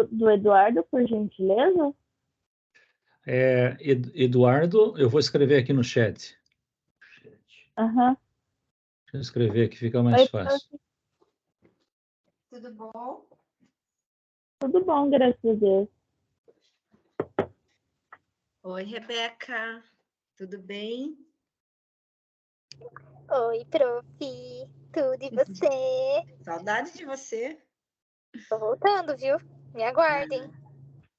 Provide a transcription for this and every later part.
do Eduardo, por gentileza? Eduardo, eu vou escrever aqui no chat. Aham. Deixa eu escrever que fica mais Oi, fácil. prof. Tudo bom? Tudo bom, graças a Deus. Oi, Rebeca. Tudo bem? Oi, prof. Tudo e você? Saudade de você. Tô voltando, viu? Me aguardem.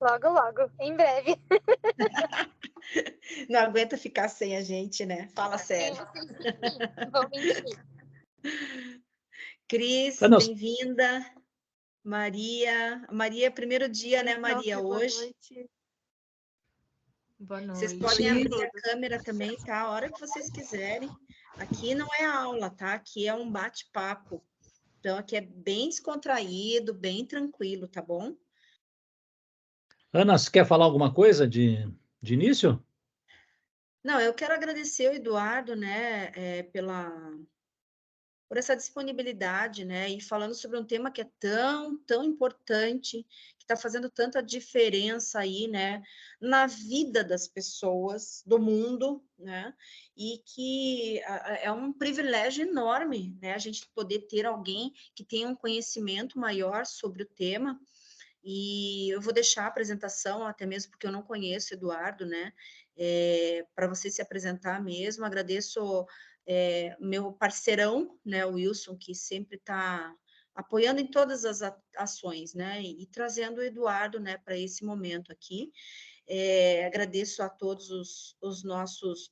Logo, logo, em breve. Não aguenta ficar sem a gente, né? Fala sério. Sim. Vou mentir. Cris, Nós- bem-vinda. Maria. Maria, primeiro dia, né, Maria, hoje? Boa noite. Boa noite. Vocês podem abrir a câmera também, tá? A hora que vocês quiserem. Aqui não é aula, tá? Aqui é um bate-papo. Então, aqui é bem descontraído, bem tranquilo, tá bom? Ana, você quer falar alguma coisa de início? Não, eu quero agradecer o Eduardo, né, por essa disponibilidade, né, e falando sobre um tema que é tão importante, que está fazendo tanta diferença aí, né, na vida das pessoas do mundo, né, e que é um privilégio enorme, né, a gente poder ter alguém que tenha um conhecimento maior sobre o tema. E eu vou deixar a apresentação, até mesmo porque eu não conheço o Eduardo, né? Para você se apresentar mesmo. Agradeço meu parceirão, né, o Wilson, que sempre está apoiando em todas as ações, né? E trazendo o Eduardo, né, para esse momento aqui. Agradeço a todos os nossos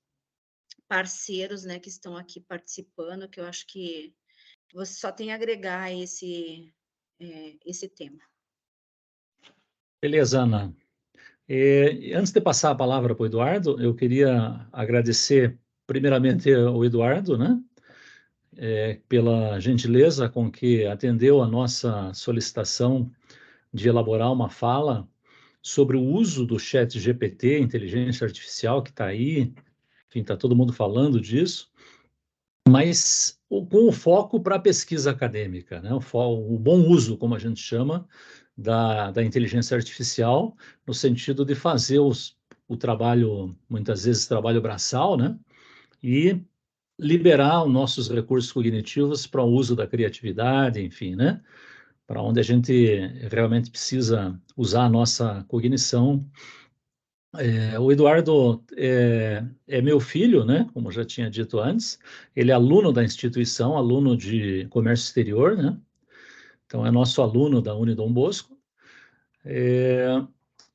parceiros, né, que estão aqui participando, que eu acho que você só tem a agregar esse tema. Beleza, Ana. Antes de passar a palavra para o Eduardo, eu queria agradecer primeiramente ao Eduardo, né, pela gentileza com que atendeu a nossa solicitação de elaborar uma fala sobre o uso do chat GPT, inteligência artificial, que está aí, enfim, está todo mundo falando disso, mas com o foco para a pesquisa acadêmica, né? O bom uso, como a gente chama, da inteligência artificial, no sentido de fazer o trabalho, muitas vezes trabalho braçal, né? E liberar os nossos recursos cognitivos para o uso da criatividade, enfim, né? Para onde a gente realmente precisa usar a nossa cognição. O Eduardo é meu filho, né? Como já tinha dito antes. Ele é aluno da instituição, aluno de comércio exterior, né? Então é nosso aluno da Unidom Bosco.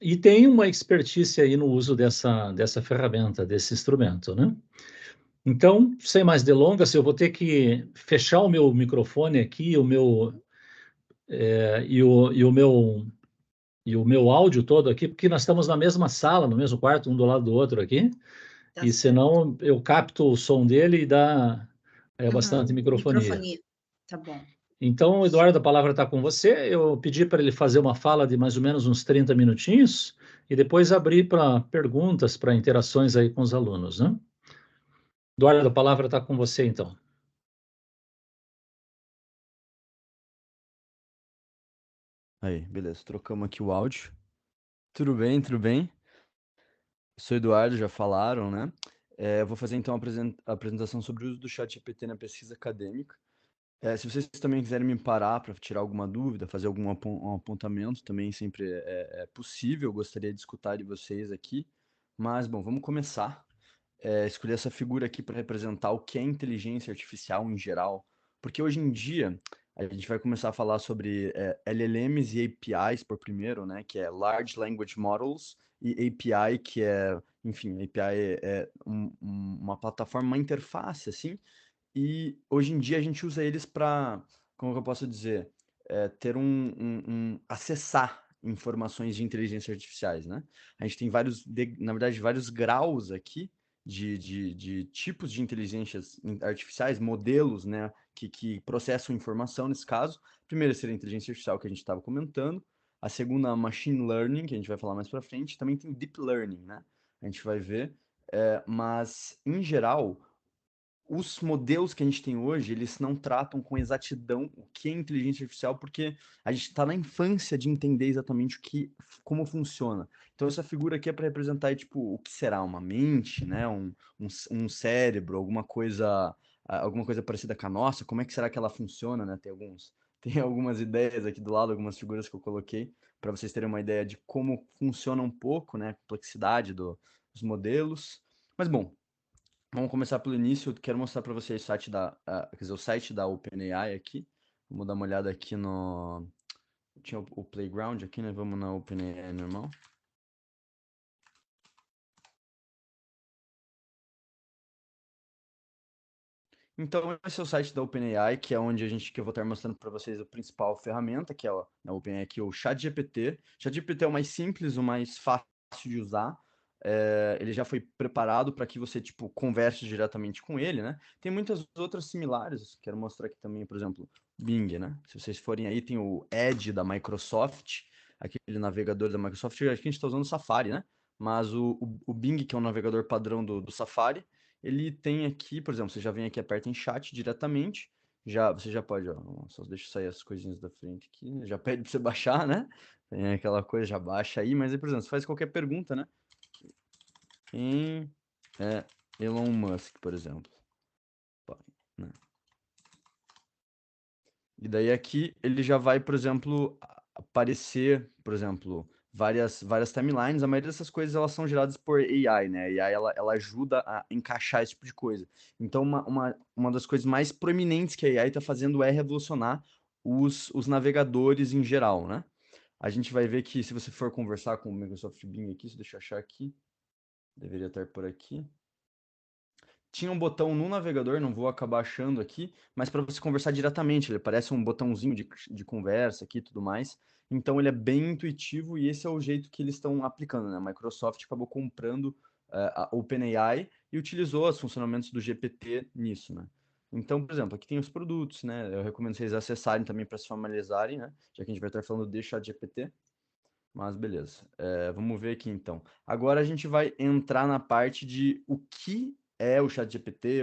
E tem uma expertise aí no uso dessa ferramenta, desse instrumento, né? Então, sem mais delongas, eu vou ter que fechar o meu microfone aqui, e o meu áudio todo aqui, porque nós estamos na mesma sala, no mesmo quarto, um do lado do outro aqui, Tá e certo. senão eu capto o som dele e dá bastante Uhum. microfonia. Tá bom. Então, Eduardo, a palavra está com você. Eu pedi para ele fazer uma fala de mais ou menos uns 30 minutinhos e depois abrir para perguntas, para interações aí com os alunos, né? Eduardo, a palavra está com você, então. Aí, beleza. Trocamos aqui o áudio. Tudo bem, tudo bem? Sou Eduardo, já falaram, né? Eu vou fazer então a apresentação sobre o uso do ChatGPT na pesquisa acadêmica. Se vocês também quiserem me parar para tirar alguma dúvida, fazer algum um apontamento, também sempre é possível. Eu gostaria de escutar de vocês aqui. Mas, bom, vamos começar. Escolhi essa figura aqui para representar o que é inteligência artificial em geral. Porque hoje em dia, a gente vai começar a falar sobre LLMs e APIs por primeiro, né? Que é Large Language Models, e API, que é, enfim, API é uma plataforma, uma interface, assim, e hoje em dia a gente usa eles para, como que eu posso dizer, ter acessar informações de inteligência artificiais, né? A gente tem na verdade, vários graus aqui de tipos de inteligências artificiais, modelos, né, que processam informação nesse caso. Primeiro seria a inteligência artificial que a gente estava comentando, a segunda, machine learning, que a gente vai falar mais para frente, também tem deep learning, né? A gente vai ver, mas em geral os modelos que a gente tem hoje, eles não tratam com exatidão o que é inteligência artificial, porque a gente está na infância de entender exatamente como funciona. Então, essa figura aqui é para representar, tipo, o que será uma mente, né? Um cérebro, alguma coisa parecida com a nossa, como é que será que ela funciona, né? Tem algumas ideias aqui do lado, algumas figuras que eu coloquei, para vocês terem uma ideia de como funciona um pouco, né? A complexidade dos modelos. Mas, bom, vamos começar pelo início. Eu quero mostrar para vocês o site da OpenAI aqui. Vamos dar uma olhada aqui no... Tinha o Playground aqui, né? Vamos na OpenAI normal. Então, esse é o site da OpenAI, que é onde que eu vou estar mostrando para vocês a principal ferramenta, que é na OpenAI aqui, o ChatGPT. ChatGPT é o mais simples, o mais fácil de usar. Ele já foi preparado para que você, tipo, converse diretamente com ele, né? Tem muitas outras similares, quero mostrar aqui também, por exemplo, Bing, né? Se vocês forem aí, tem o Edge da Microsoft, aquele navegador da Microsoft, acho que a gente está usando o Safari, né? Mas o Bing, que é um navegador padrão do Safari, ele tem aqui, por exemplo, você já vem aqui, aperta em chat diretamente, você já pode, ó, só deixa eu sair as coisinhas da frente aqui, já pede para você baixar, né? Tem aquela coisa, já baixa aí, mas aí, por exemplo, você faz qualquer pergunta, né? Quem é Elon Musk, por exemplo? Né? E daí aqui ele já vai, por exemplo, aparecer, por exemplo, várias timelines. A maioria dessas coisas elas são geradas por AI, né? A AI ela ajuda a encaixar esse tipo de coisa. Então, uma das coisas mais proeminentes que a AI está fazendo é revolucionar os navegadores em geral, né? A gente vai ver que se você for conversar com o Microsoft Bing aqui, deixa eu achar aqui, deveria estar por aqui. Tinha um botão no navegador, não vou acabar achando aqui, mas para você conversar diretamente, ele parece um botãozinho de conversa aqui e tudo mais. Então ele é bem intuitivo e esse é o jeito que eles estão aplicando, né? A Microsoft acabou comprando a OpenAI e utilizou os funcionamentos do GPT nisso, né? Então, por exemplo, aqui tem os produtos, né? Eu recomendo vocês acessarem também para se familiarizarem, né? Já que a gente vai estar falando de ChatGPT. Mas beleza. Vamos ver aqui então. Agora a gente vai entrar na parte de o que é o ChatGPT,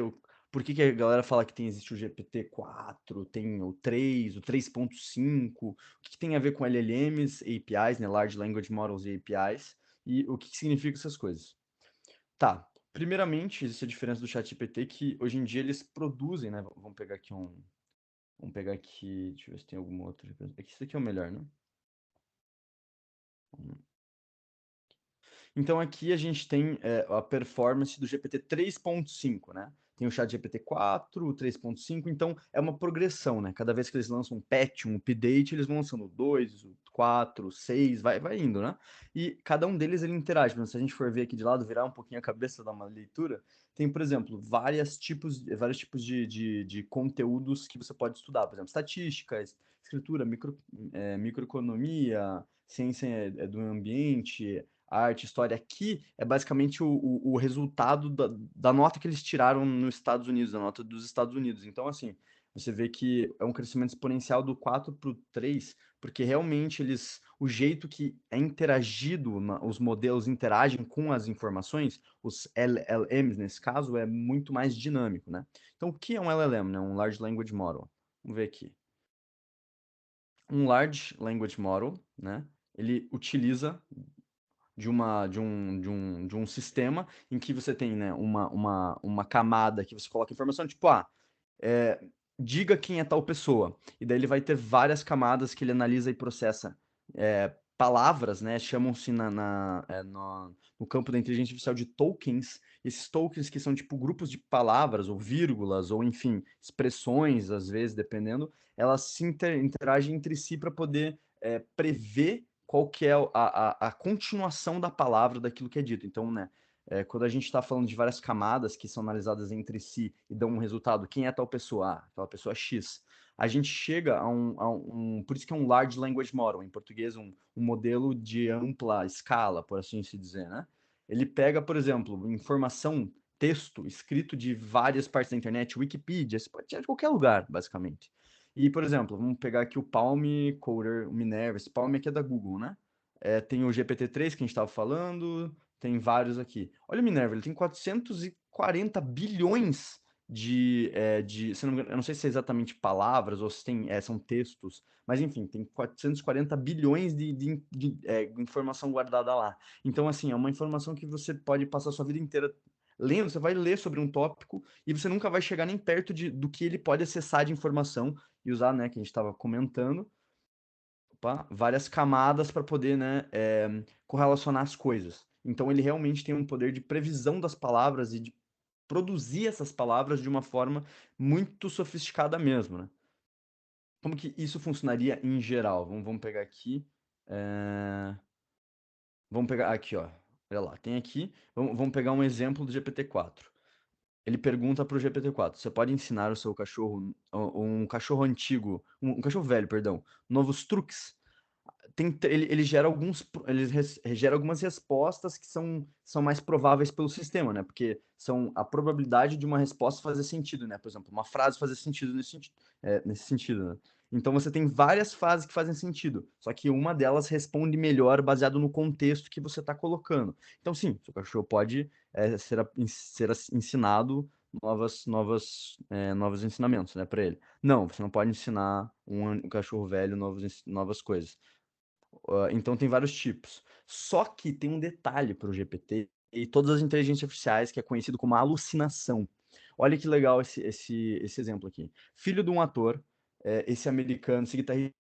por que a galera fala que existe o GPT-4, tem o 3, o 3.5, o que tem a ver com LLMs, APIs, né, Large Language Models e APIs, e o que significa essas coisas. Tá, primeiramente, existe a diferença do ChatGPT que hoje em dia eles produzem, né, vamos pegar aqui deixa eu ver se tem alguma outra. Aqui, isso aqui é o melhor, né? Então aqui a gente tem a performance do GPT 3.5, né? Tem o chat GPT 4, o 3.5, então é uma progressão, né? Cada vez que eles lançam um patch, um update, eles vão lançando o 2, o 4, o 6, vai indo, né? E cada um deles ele interage. Mas se a gente for ver aqui de lado, virar um pouquinho a cabeça, dar uma leitura, tem, por exemplo, vários tipos de conteúdos que você pode estudar. Por exemplo, estatística, escritura, microeconomia, ciência do ambiente, arte, história. Aqui é basicamente o resultado da nota que eles tiraram nos Estados Unidos, da nota dos Estados Unidos. Então, assim, você vê que é um crescimento exponencial do 4 para o 3, porque realmente o jeito que é interagido, os modelos interagem com as informações, os LLMs nesse caso, é muito mais dinâmico, né? Então, o que é um LLM, né? Um Large Language Model. Vamos ver aqui. Um Large Language Model, né? Ele utiliza de um sistema em que você tem, né, uma camada que você coloca informação, tipo, diga quem é tal pessoa. E daí ele vai ter várias camadas que ele analisa e processa palavras, né? Chamam-se no campo da inteligência artificial de tokens. Esses tokens que são tipo grupos de palavras ou vírgulas ou enfim expressões, às vezes dependendo, elas se interagem entre si para poder prever qual que é a continuação da palavra daquilo que é dito. Então, né? Quando a gente está falando de várias camadas que são analisadas entre si e dão um resultado, quem é tal pessoa? Aquela pessoa X. A gente chega por isso que é um Large Language Model, em português, um modelo de ampla escala, por assim se dizer, né? Ele pega, por exemplo, informação, texto escrito de várias partes da internet, Wikipedia, você pode tirar de qualquer lugar, basicamente. E, por exemplo, vamos pegar aqui o Palm Coder, o Minerva, esse Palm aqui é da Google, né? Tem o GPT-3 que a gente estava falando, tem vários aqui. Olha o Minerva, ele tem 440 bilhões se não me engano, eu não sei se é exatamente palavras ou se são textos, mas enfim, tem 440 bilhões de informação guardada lá. Então, assim, é uma informação que você pode passar a sua vida inteira lendo, você vai ler sobre um tópico e você nunca vai chegar nem perto do que ele pode acessar de informação e usar, né, que a gente estava comentando, várias camadas para poder, né, correlacionar as coisas. Então, ele realmente tem um poder de previsão das palavras e de produzir essas palavras de uma forma muito sofisticada mesmo, né? Como que isso funcionaria em geral? Vamos pegar aqui. Vamos pegar aqui, ó. Olha lá, tem aqui. Vamos pegar um exemplo do GPT-4. Ele pergunta para o GPT-4: você pode ensinar o seu cachorro, um cachorro antigo, um cachorro velho, perdão, novos truques? Ele gera gera algumas respostas que são mais prováveis pelo sistema, né? Porque são a probabilidade de uma resposta fazer sentido, né? Por exemplo, uma frase fazer sentido nesse sentido, né? Então você tem várias frases que fazem sentido, só que uma delas responde melhor baseado no contexto que você está colocando. Então, sim, seu cachorro pode ser ensinado novos ensinamentos, né, para ele. Não, você não pode ensinar um cachorro velho novas coisas. Então tem vários tipos. Só que tem um detalhe para o GPT e todas as inteligências artificiais, que é conhecido como alucinação. Olha que legal esse exemplo aqui. Filho de um ator, esse americano, esse guitarrista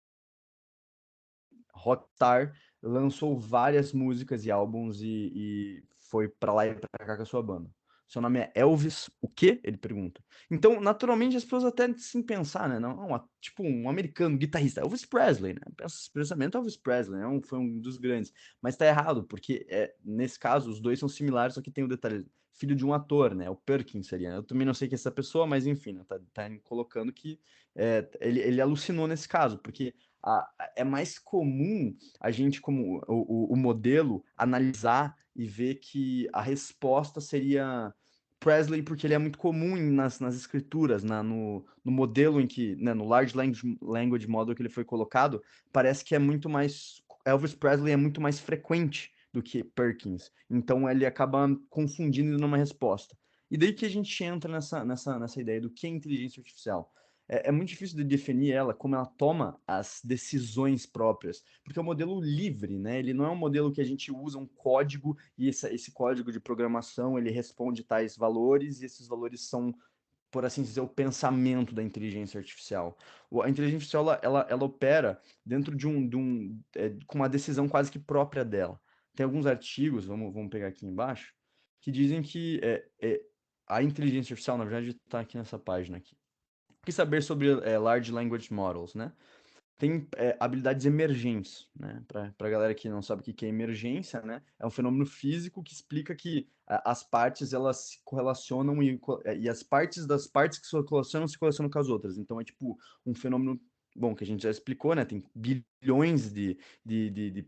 rockstar, lançou várias músicas e álbuns e foi para lá e para cá com a sua banda. Seu nome é Elvis, o quê? Ele pergunta. Então, naturalmente, as pessoas até sem pensar, né? Não, tipo, um americano guitarrista, Elvis Presley, né? Pensamento Elvis Presley, né? Foi um dos grandes. Mas tá errado, porque nesse caso, os dois são similares, só que tem o detalhe, filho de um ator, né? O Perkins seria. Eu também não sei quem é essa pessoa, mas enfim, né? Tá colocando que ele alucinou nesse caso, porque é mais comum a gente, como o modelo, analisar e ver que a resposta seria Presley, porque ele é muito comum nas escrituras, no modelo em que, né, no Large Language Model que ele foi colocado, parece que é muito mais. Elvis Presley é muito mais frequente do que Perkins. Então ele acaba confundindo numa resposta. E daí que a gente entra nessa ideia do que é inteligência artificial. É muito difícil de definir ela, como ela toma as decisões próprias, porque é um modelo livre, né? Ele não é um modelo que a gente usa um código e esse código de programação ele responde tais valores e esses valores são, por assim dizer, o pensamento da inteligência artificial. A inteligência artificial ela opera dentro com uma decisão quase que própria dela. Tem alguns artigos, vamos pegar aqui embaixo, que dizem que a inteligência artificial, na verdade, está aqui nessa página aqui. O que saber sobre Large Language Models, né? Tem habilidades emergentes, né? Para a galera que não sabe o que é emergência, né? É um fenômeno físico que explica que as partes elas se correlacionam e as partes das partes que se correlacionam com as outras. Então é tipo um fenômeno, bom, que a gente já explicou, né? Tem bilhões de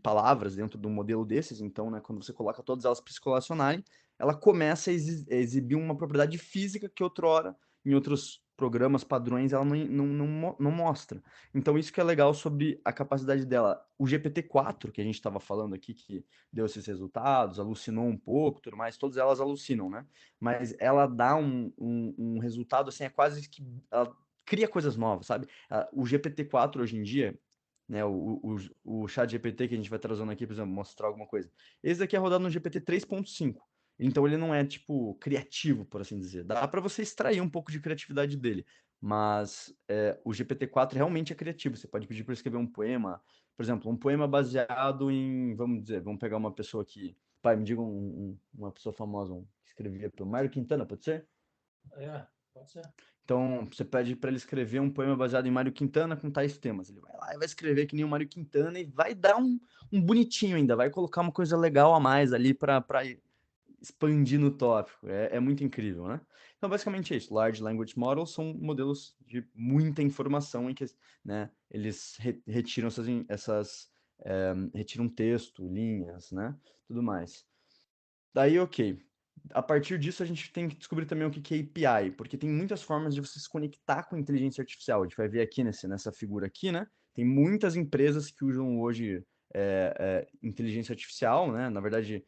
palavras dentro de um modelo desses. Então, né? Quando você coloca todas elas para se correlacionarem, ela começa a exibir uma propriedade física que outrora, em outros programas padrões, ela não mostra. Então, isso que é legal sobre a capacidade dela. O GPT-4, que a gente estava falando aqui, que deu esses resultados, alucinou um pouco, tudo mais, todas elas alucinam, né? Mas ela dá um resultado, assim, é quase que... Ela cria coisas novas, sabe? O GPT-4, hoje em dia, né, o chat GPT que a gente vai trazendo aqui, por exemplo, mostrar alguma coisa. Esse daqui é rodado no GPT 3.5. Então ele não é, tipo, criativo, por assim dizer. Dá para você extrair um pouco de criatividade dele. Mas o GPT-4 realmente é criativo. Você pode pedir para escrever um poema. Por exemplo, um poema baseado em... vamos pegar uma pessoa que... Pai, me diga uma pessoa famosa que escrevia pelo Mário Quintana, pode ser? Pode ser. Então, você pede para ele escrever um poema baseado em Mário Quintana com tais temas. Ele vai lá e vai escrever que nem o Mário Quintana e vai dar um bonitinho ainda, vai colocar uma coisa legal a mais ali para expandir no tópico. É muito incrível, né? Então, basicamente é isso. Large Language Models são modelos de muita informação em que, né, eles retiram retiram texto, linhas, né? Tudo mais. Daí, ok. A partir disso, a gente tem que descobrir também o que é API, porque tem muitas formas de você se conectar com a inteligência artificial. A gente vai ver aqui nessa figura aqui, né? Tem muitas empresas que usam hoje inteligência artificial, né? Na verdade,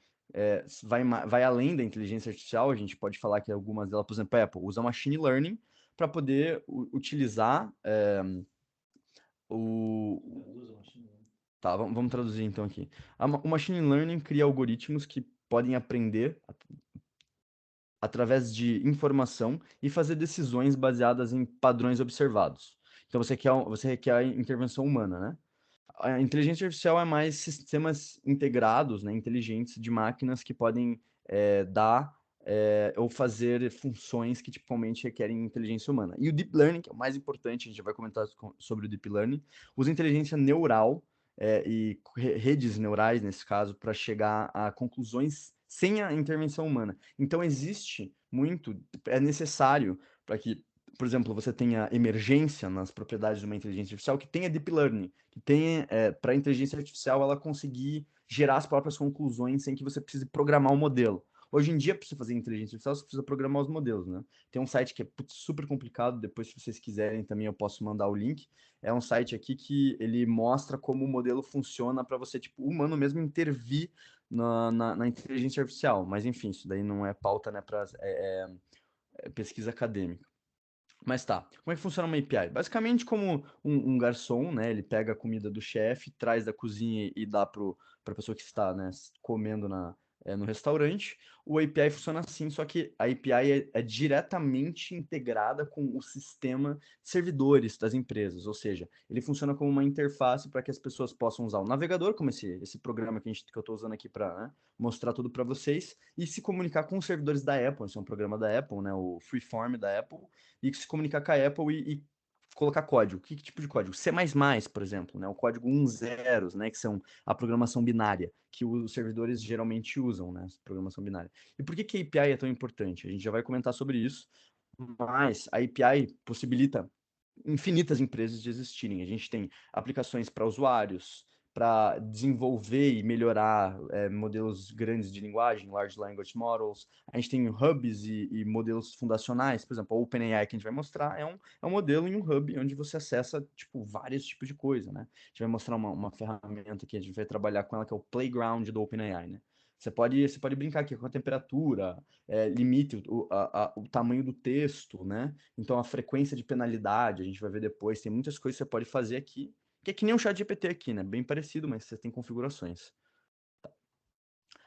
vai além da inteligência artificial. A gente pode falar que algumas delas, por exemplo, a Apple usa machine learning para poder utilizar o... Tá, vamos traduzir então aqui. O machine learning cria algoritmos que podem aprender através de informação e fazer decisões baseadas em padrões observados. Então você requer a intervenção humana, né? A inteligência artificial é mais sistemas integrados, né, inteligentes de máquinas que podem dar ou fazer funções que tipicamente requerem inteligência humana. E o Deep Learning, que é o mais importante, a gente já vai comentar sobre o Deep Learning, usa inteligência neural e redes neurais, nesse caso, para chegar a conclusões sem a intervenção humana. Então, é necessário para que, por exemplo, você tenha emergência nas propriedades de uma inteligência artificial, que tenha deep learning, que tenha, para a inteligência artificial ela conseguir gerar as próprias conclusões sem que você precise programar o modelo. Hoje em dia, para você fazer inteligência artificial, você precisa programar os modelos, né? Tem um site que é super complicado, depois, se vocês quiserem, também eu posso mandar o link. É um site aqui que ele mostra como o modelo funciona para você, tipo, humano mesmo, intervir na inteligência artificial. Mas, enfim, isso daí não é pauta, né, para pesquisa acadêmica. Mas tá, como é que funciona uma API? Basicamente como um garçom, né, ele pega a comida do chefe, traz da cozinha e dá para a pessoa que está, né, comendo no restaurante. O API funciona assim, só que a API é diretamente integrada com o sistema de servidores das empresas, ou seja, ele funciona como uma interface para que as pessoas possam usar o navegador, como esse programa que eu estou usando aqui para mostrar tudo para vocês, e se comunicar com os servidores da Apple. Esse é um programa da Apple, né, o Freeform da Apple, e se comunicar com a Apple e colocar código. Que tipo de código? C++, por exemplo, né? O código 1 zeros, né? Que são a programação binária, que os servidores geralmente usam, né? Programação binária. E por que a API é tão importante? A gente já vai comentar sobre isso, mas a API possibilita infinitas empresas de existirem. A gente tem aplicações para usuários, para desenvolver e melhorar modelos grandes de linguagem, large language models. A gente tem hubs e modelos fundacionais, por exemplo, a OpenAI que a gente vai mostrar é um modelo em um hub onde você acessa tipo vários tipos de coisa, né? A gente vai mostrar uma ferramenta que a gente vai trabalhar com ela, que é o Playground do OpenAI, né? Você pode brincar aqui com a temperatura, limite o tamanho do texto, né? Então, a frequência de penalidade, a gente vai ver depois, tem muitas coisas que você pode fazer aqui, que é que nem o ChatGPT aqui, né? Bem parecido, mas você tem configurações. Tá.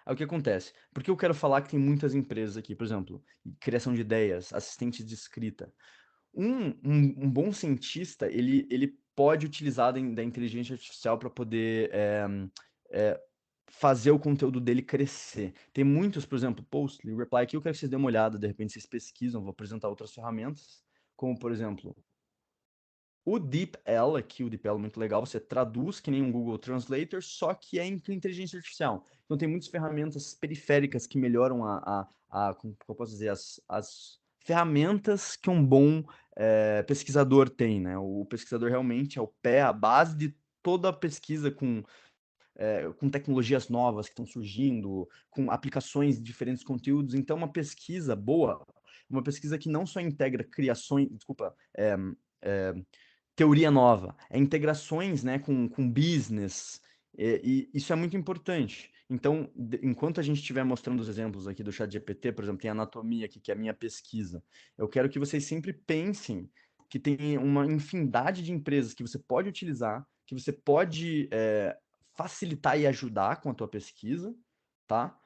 Aí o que acontece? Porque eu quero falar que tem muitas empresas aqui, por exemplo, criação de ideias, assistentes de escrita. Um bom cientista, ele pode utilizar da inteligência artificial para poder fazer o conteúdo dele crescer. Tem muitos, por exemplo, Postly, Reply, aqui eu quero que vocês dêem uma olhada, de repente vocês pesquisam, vou apresentar outras ferramentas, como, por exemplo, o DeepL, aqui o DeepL é muito legal, você traduz que nem um Google Translator, só que é em inteligência artificial. Então tem muitas ferramentas periféricas que melhoram como eu posso dizer, as ferramentas que um bom pesquisador tem, né? O pesquisador realmente é o pé, a base de toda a pesquisa com tecnologias novas que estão surgindo, com aplicações de diferentes conteúdos. Então, uma pesquisa boa, uma pesquisa que não só integra teoria nova, integrações, né, com business, e isso é muito importante. Então, enquanto a gente estiver mostrando os exemplos aqui do ChatGPT, por exemplo, tem anatomia aqui, que é a minha pesquisa, eu quero que vocês sempre pensem que tem uma infinidade de empresas que você pode utilizar, que você pode facilitar e ajudar com a tua pesquisa, tá?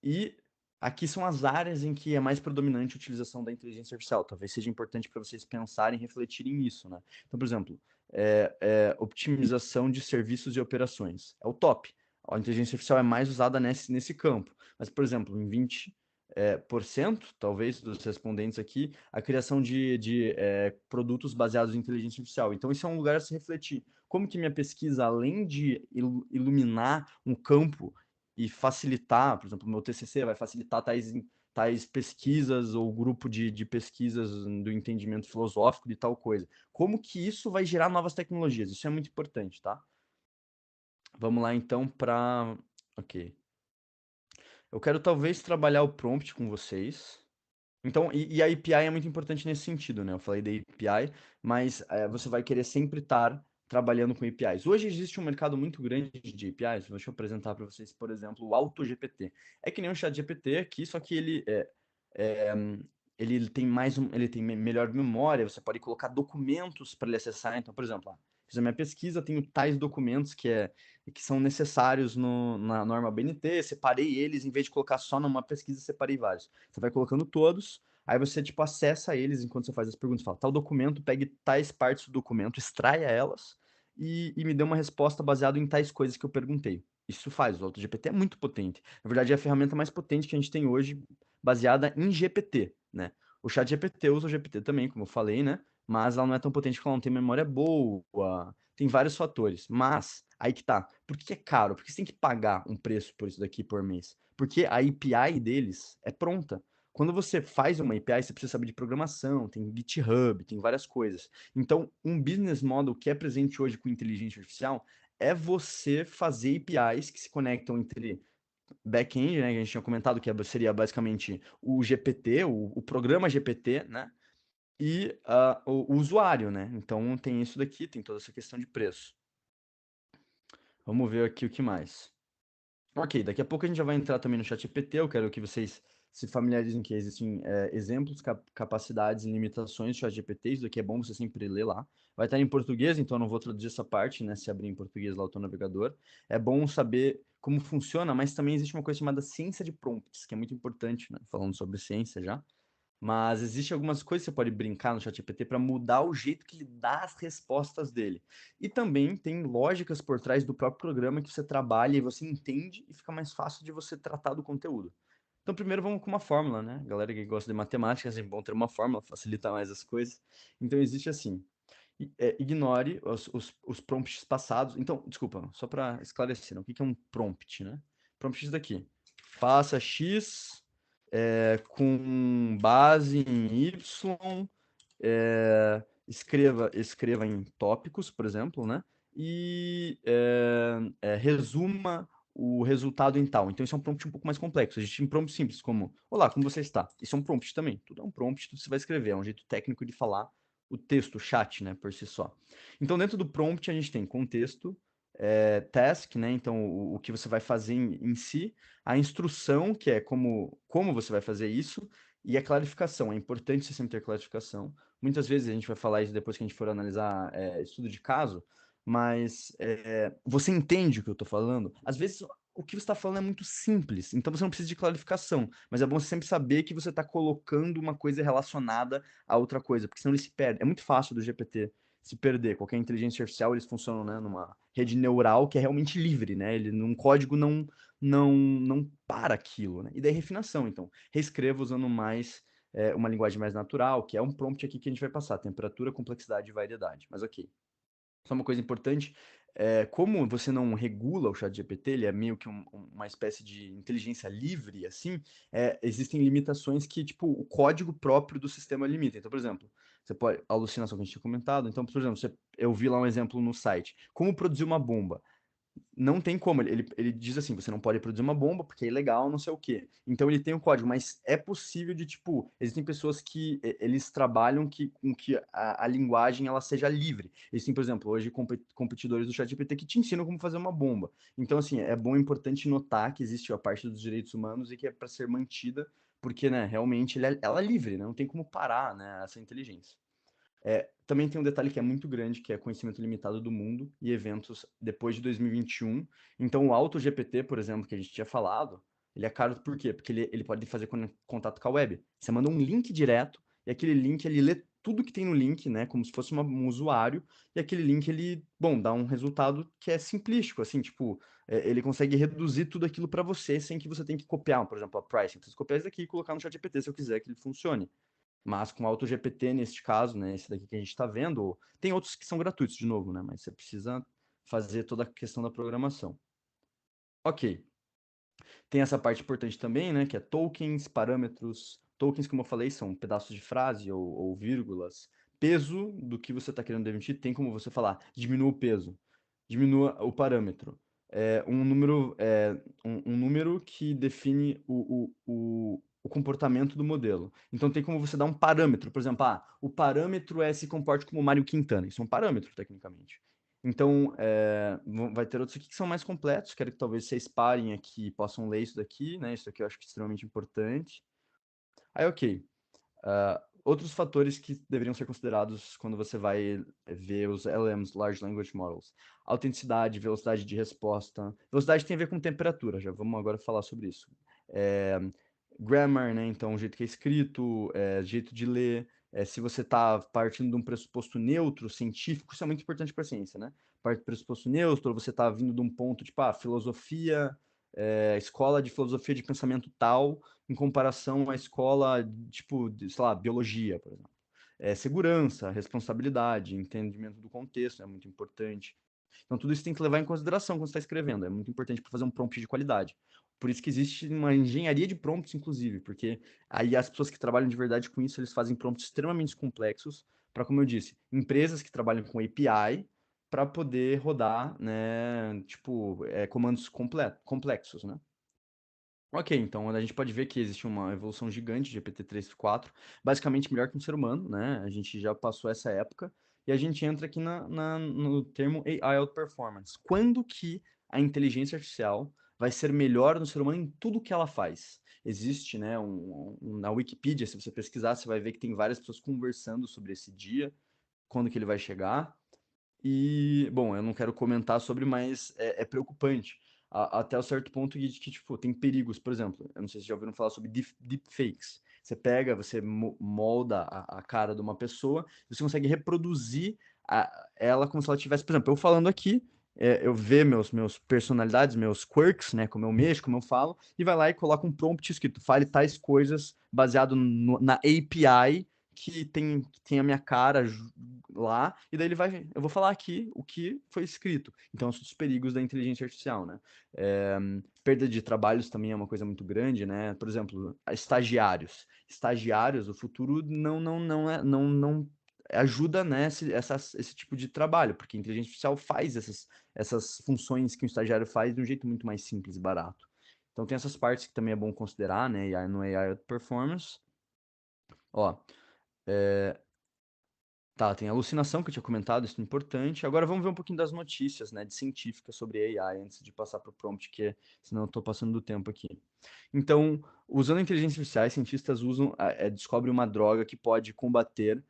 E aqui são as áreas em que é mais predominante a utilização da inteligência artificial. Talvez seja importante para vocês pensarem e refletirem nisso, né? Então, por exemplo, otimização de serviços e operações. É o top. A inteligência artificial é mais usada nesse campo. Mas, por exemplo, em 20%, talvez, dos respondentes aqui, a criação de produtos baseados em inteligência artificial. Então, isso é um lugar a se refletir. Como que minha pesquisa, além de iluminar um campo e facilitar, por exemplo, o meu TCC vai facilitar tais pesquisas ou grupo de pesquisas do entendimento filosófico de tal coisa. Como que isso vai gerar novas tecnologias? Isso é muito importante, tá? Vamos lá, então, para... Ok. Eu quero talvez trabalhar o prompt com vocês. Então, e a API é muito importante nesse sentido, né? Eu falei da API, mas você vai querer sempre estar trabalhando com APIs. Hoje existe um mercado muito grande de APIs. Deixa eu apresentar para vocês, por exemplo, o AutoGPT. É que nem o ChatGPT aqui, só que é, ele tem ele tem melhor memória. Você pode colocar documentos para ele acessar. Então, por exemplo, fiz a minha pesquisa, tenho tais documentos que são necessários na norma BNT, separei eles, em vez de colocar só numa pesquisa, separei vários. Você vai colocando todos, aí você, tipo, acessa eles enquanto você faz as perguntas. Fala, tal documento, pegue tais partes do documento, extraia elas e me dê uma resposta baseada em tais coisas que eu perguntei. Isso faz, o AutoGPT é muito potente. Na verdade, é a ferramenta mais potente que a gente tem hoje, baseada em GPT, né? O ChatGPT usa o GPT também, como eu falei, né? Mas ela não é tão potente porque ela não tem memória boa, tem vários fatores. Mas, aí que tá. Por que é caro? Porque você tem que pagar um preço por isso daqui por mês. Porque a API deles é pronta. Quando você faz uma API, você precisa saber de programação, tem GitHub, tem várias coisas. Então, um business model que é presente hoje com inteligência artificial é você fazer APIs que se conectam entre back-end, né, que a gente tinha comentado que seria basicamente o GPT, o programa GPT, né, e o usuário, né? Então tem isso daqui, tem toda essa questão de preço. Vamos ver aqui o que mais. Ok, daqui a pouco a gente já vai entrar também no ChatGPT. Eu quero que vocês se familiarizem que existem exemplos, capacidades e limitações do ChatGPT. Isso daqui é bom você sempre ler lá. Vai estar em português, então eu não vou traduzir essa parte, né? Se abrir em português lá o teu navegador. É bom saber como funciona, mas também existe uma coisa chamada ciência de prompts, que é muito importante, né? Falando sobre ciência já. Mas existe algumas coisas que você pode brincar no ChatGPT para mudar o jeito que ele dá as respostas dele. E também tem lógicas por trás do próprio programa que você trabalha e você entende e fica mais fácil de você tratar do conteúdo. Então, primeiro vamos com uma fórmula, né? Galera que gosta de matemática, é sempre bom ter uma fórmula, facilita mais as coisas. Então, existe assim: ignore os prompts passados. Então, desculpa, só para esclarecer, né? O que é um prompt, né? Prompt é isso daqui. Faça X com base em Y, escreva em tópicos, por exemplo, né? E resuma o resultado em tal. Então, isso é um prompt um pouco mais complexo. A gente tem prompts simples, como olá, como você está? Isso é um prompt também. Tudo é um prompt, tudo você vai escrever. É um jeito técnico de falar o texto, o chat, né, por si só. Então, dentro do prompt, a gente tem contexto, task, né? Então, o que você vai fazer em si, a instrução, que é como você vai fazer isso, e a clarificação. É importante você sempre ter clarificação. Muitas vezes a gente vai falar isso depois que a gente for analisar estudo de caso, mas você entende o que eu estou falando? Às vezes o que você está falando é muito simples, então você não precisa de clarificação, mas é bom você sempre saber que você está colocando uma coisa relacionada a outra coisa, porque senão ele se perde. É muito fácil do GPT se perder. Qualquer inteligência artificial, eles funcionam, né, numa rede neural que é realmente livre, né? Ele num código não para aquilo, né? E daí refinação, então. Reescreva usando mais uma linguagem mais natural, que é um prompt aqui que a gente vai passar, temperatura, complexidade e variedade. Mas ok. Só uma coisa importante, como você não regula o ChatGPT, ele é meio que uma espécie de inteligência livre, assim, existem limitações que, tipo, o código próprio do sistema limita. Então, por exemplo, você pode, a alucinação que a gente tinha comentado, então, por exemplo, eu vi lá um exemplo no site, como produzir uma bomba. Não tem como, ele diz assim, você não pode produzir uma bomba porque é ilegal, não sei o quê. Então ele tem o código, mas é possível de, tipo, existem pessoas que eles trabalham com que a linguagem ela seja livre. Existem, por exemplo, hoje competidores do ChatGPT que te ensinam como fazer uma bomba. Então, assim, é bom, importante notar que existe a parte dos direitos humanos e que é para ser mantida, porque, né, realmente ela é livre, né? Não tem como parar, né, essa inteligência. Também tem um detalhe que é muito grande, que é conhecimento limitado do mundo e eventos depois de 2021. Então, o AutoGPT, por exemplo, que a gente tinha falado, ele é caro por quê? Porque ele pode fazer contato com a web. Você manda um link direto, e aquele link, ele lê tudo que tem no link, né? Como se fosse um usuário, e aquele link, ele, bom, dá um resultado que é simplístico, assim, tipo, ele consegue reduzir tudo aquilo para você, sem que você tenha que copiar, por exemplo, a pricing. Eu preciso copiar isso daqui e colocar no ChatGPT se eu quiser que ele funcione. Mas com AutoGPT, neste caso, né, esse daqui que a gente está vendo, tem outros que são gratuitos de novo, né, mas você precisa fazer toda a questão da programação. Ok. Tem essa parte importante também, né, que é tokens, parâmetros. Tokens, como eu falei, são pedaços de frase ou vírgulas. Peso do que você está querendo demitir, tem como você falar, diminua o peso, diminua o parâmetro. Um número que define o comportamento do modelo. Então tem como você dar um parâmetro, por exemplo, o parâmetro se comporte como Mário Quintana. Isso é um parâmetro, tecnicamente. Então, vai ter outros aqui que são mais completos, quero que talvez vocês parem aqui e possam ler isso daqui, né? Isso aqui eu acho que é extremamente importante. Aí, ok. Outros fatores que deveriam ser considerados quando você vai ver os LLMs, Large Language Models. Autenticidade, velocidade de resposta. Velocidade tem a ver com temperatura, já vamos agora falar sobre isso. Grammar, né? Então, o jeito que é escrito, jeito de ler. Se você está partindo de um pressuposto neutro, científico, isso é muito importante para a ciência, né? Parte do pressuposto neutro, você está vindo de um ponto tipo, filosofia, escola de filosofia de pensamento tal, em comparação à escola, tipo, sei lá, biologia, por exemplo. Segurança, responsabilidade, entendimento do contexto é muito importante. Então, tudo isso tem que levar em consideração quando você está escrevendo. É muito importante para fazer um prompt de qualidade. Por isso que existe uma engenharia de prompts, inclusive, porque aí as pessoas que trabalham de verdade com isso, eles fazem prompts extremamente complexos para, como eu disse, empresas que trabalham com API para poder rodar, né, tipo, comandos complexos, né? Ok, então a gente pode ver que existe uma evolução gigante de GPT-3 e 4, basicamente melhor que um ser humano, né? A gente já passou essa época e a gente entra aqui no termo AI Outperformance. Quando que a inteligência artificial vai ser melhor no ser humano em tudo que ela faz? Existe, né, na Wikipedia, se você pesquisar, você vai ver que tem várias pessoas conversando sobre esse dia, quando que ele vai chegar. E, bom, eu não quero comentar sobre, mas é preocupante. Até o certo ponto de que, tipo, tem perigos. Por exemplo, eu não sei se já ouviram falar sobre deepfakes. Você pega, você molda a cara de uma pessoa, e você consegue reproduzir ela como se ela tivesse, por exemplo, eu falando aqui, eu ver meus personalidades, meus quirks, né, como eu mexo, como eu falo, e vai lá e coloca um prompt escrito, fale tais coisas baseado na API que tem a minha cara lá, e daí eu vou falar aqui o que foi escrito. Então, são os perigos da inteligência artificial, né? Perda de trabalhos também é uma coisa muito grande, né? Por exemplo, estagiários. Estagiários, o futuro não ajuda, né, esse tipo de trabalho, porque a inteligência artificial faz essas funções que um estagiário faz de um jeito muito mais simples e barato. Então, tem essas partes que também é bom considerar, né? No AI Performance. Ó, tá, tem alucinação que eu tinha comentado, isso é importante. Agora vamos ver um pouquinho das notícias, né, de científicas sobre AI, antes de passar para o prompt, senão eu estou passando do tempo aqui. Então, usando inteligência artificial, cientistas descobrem uma droga que pode combater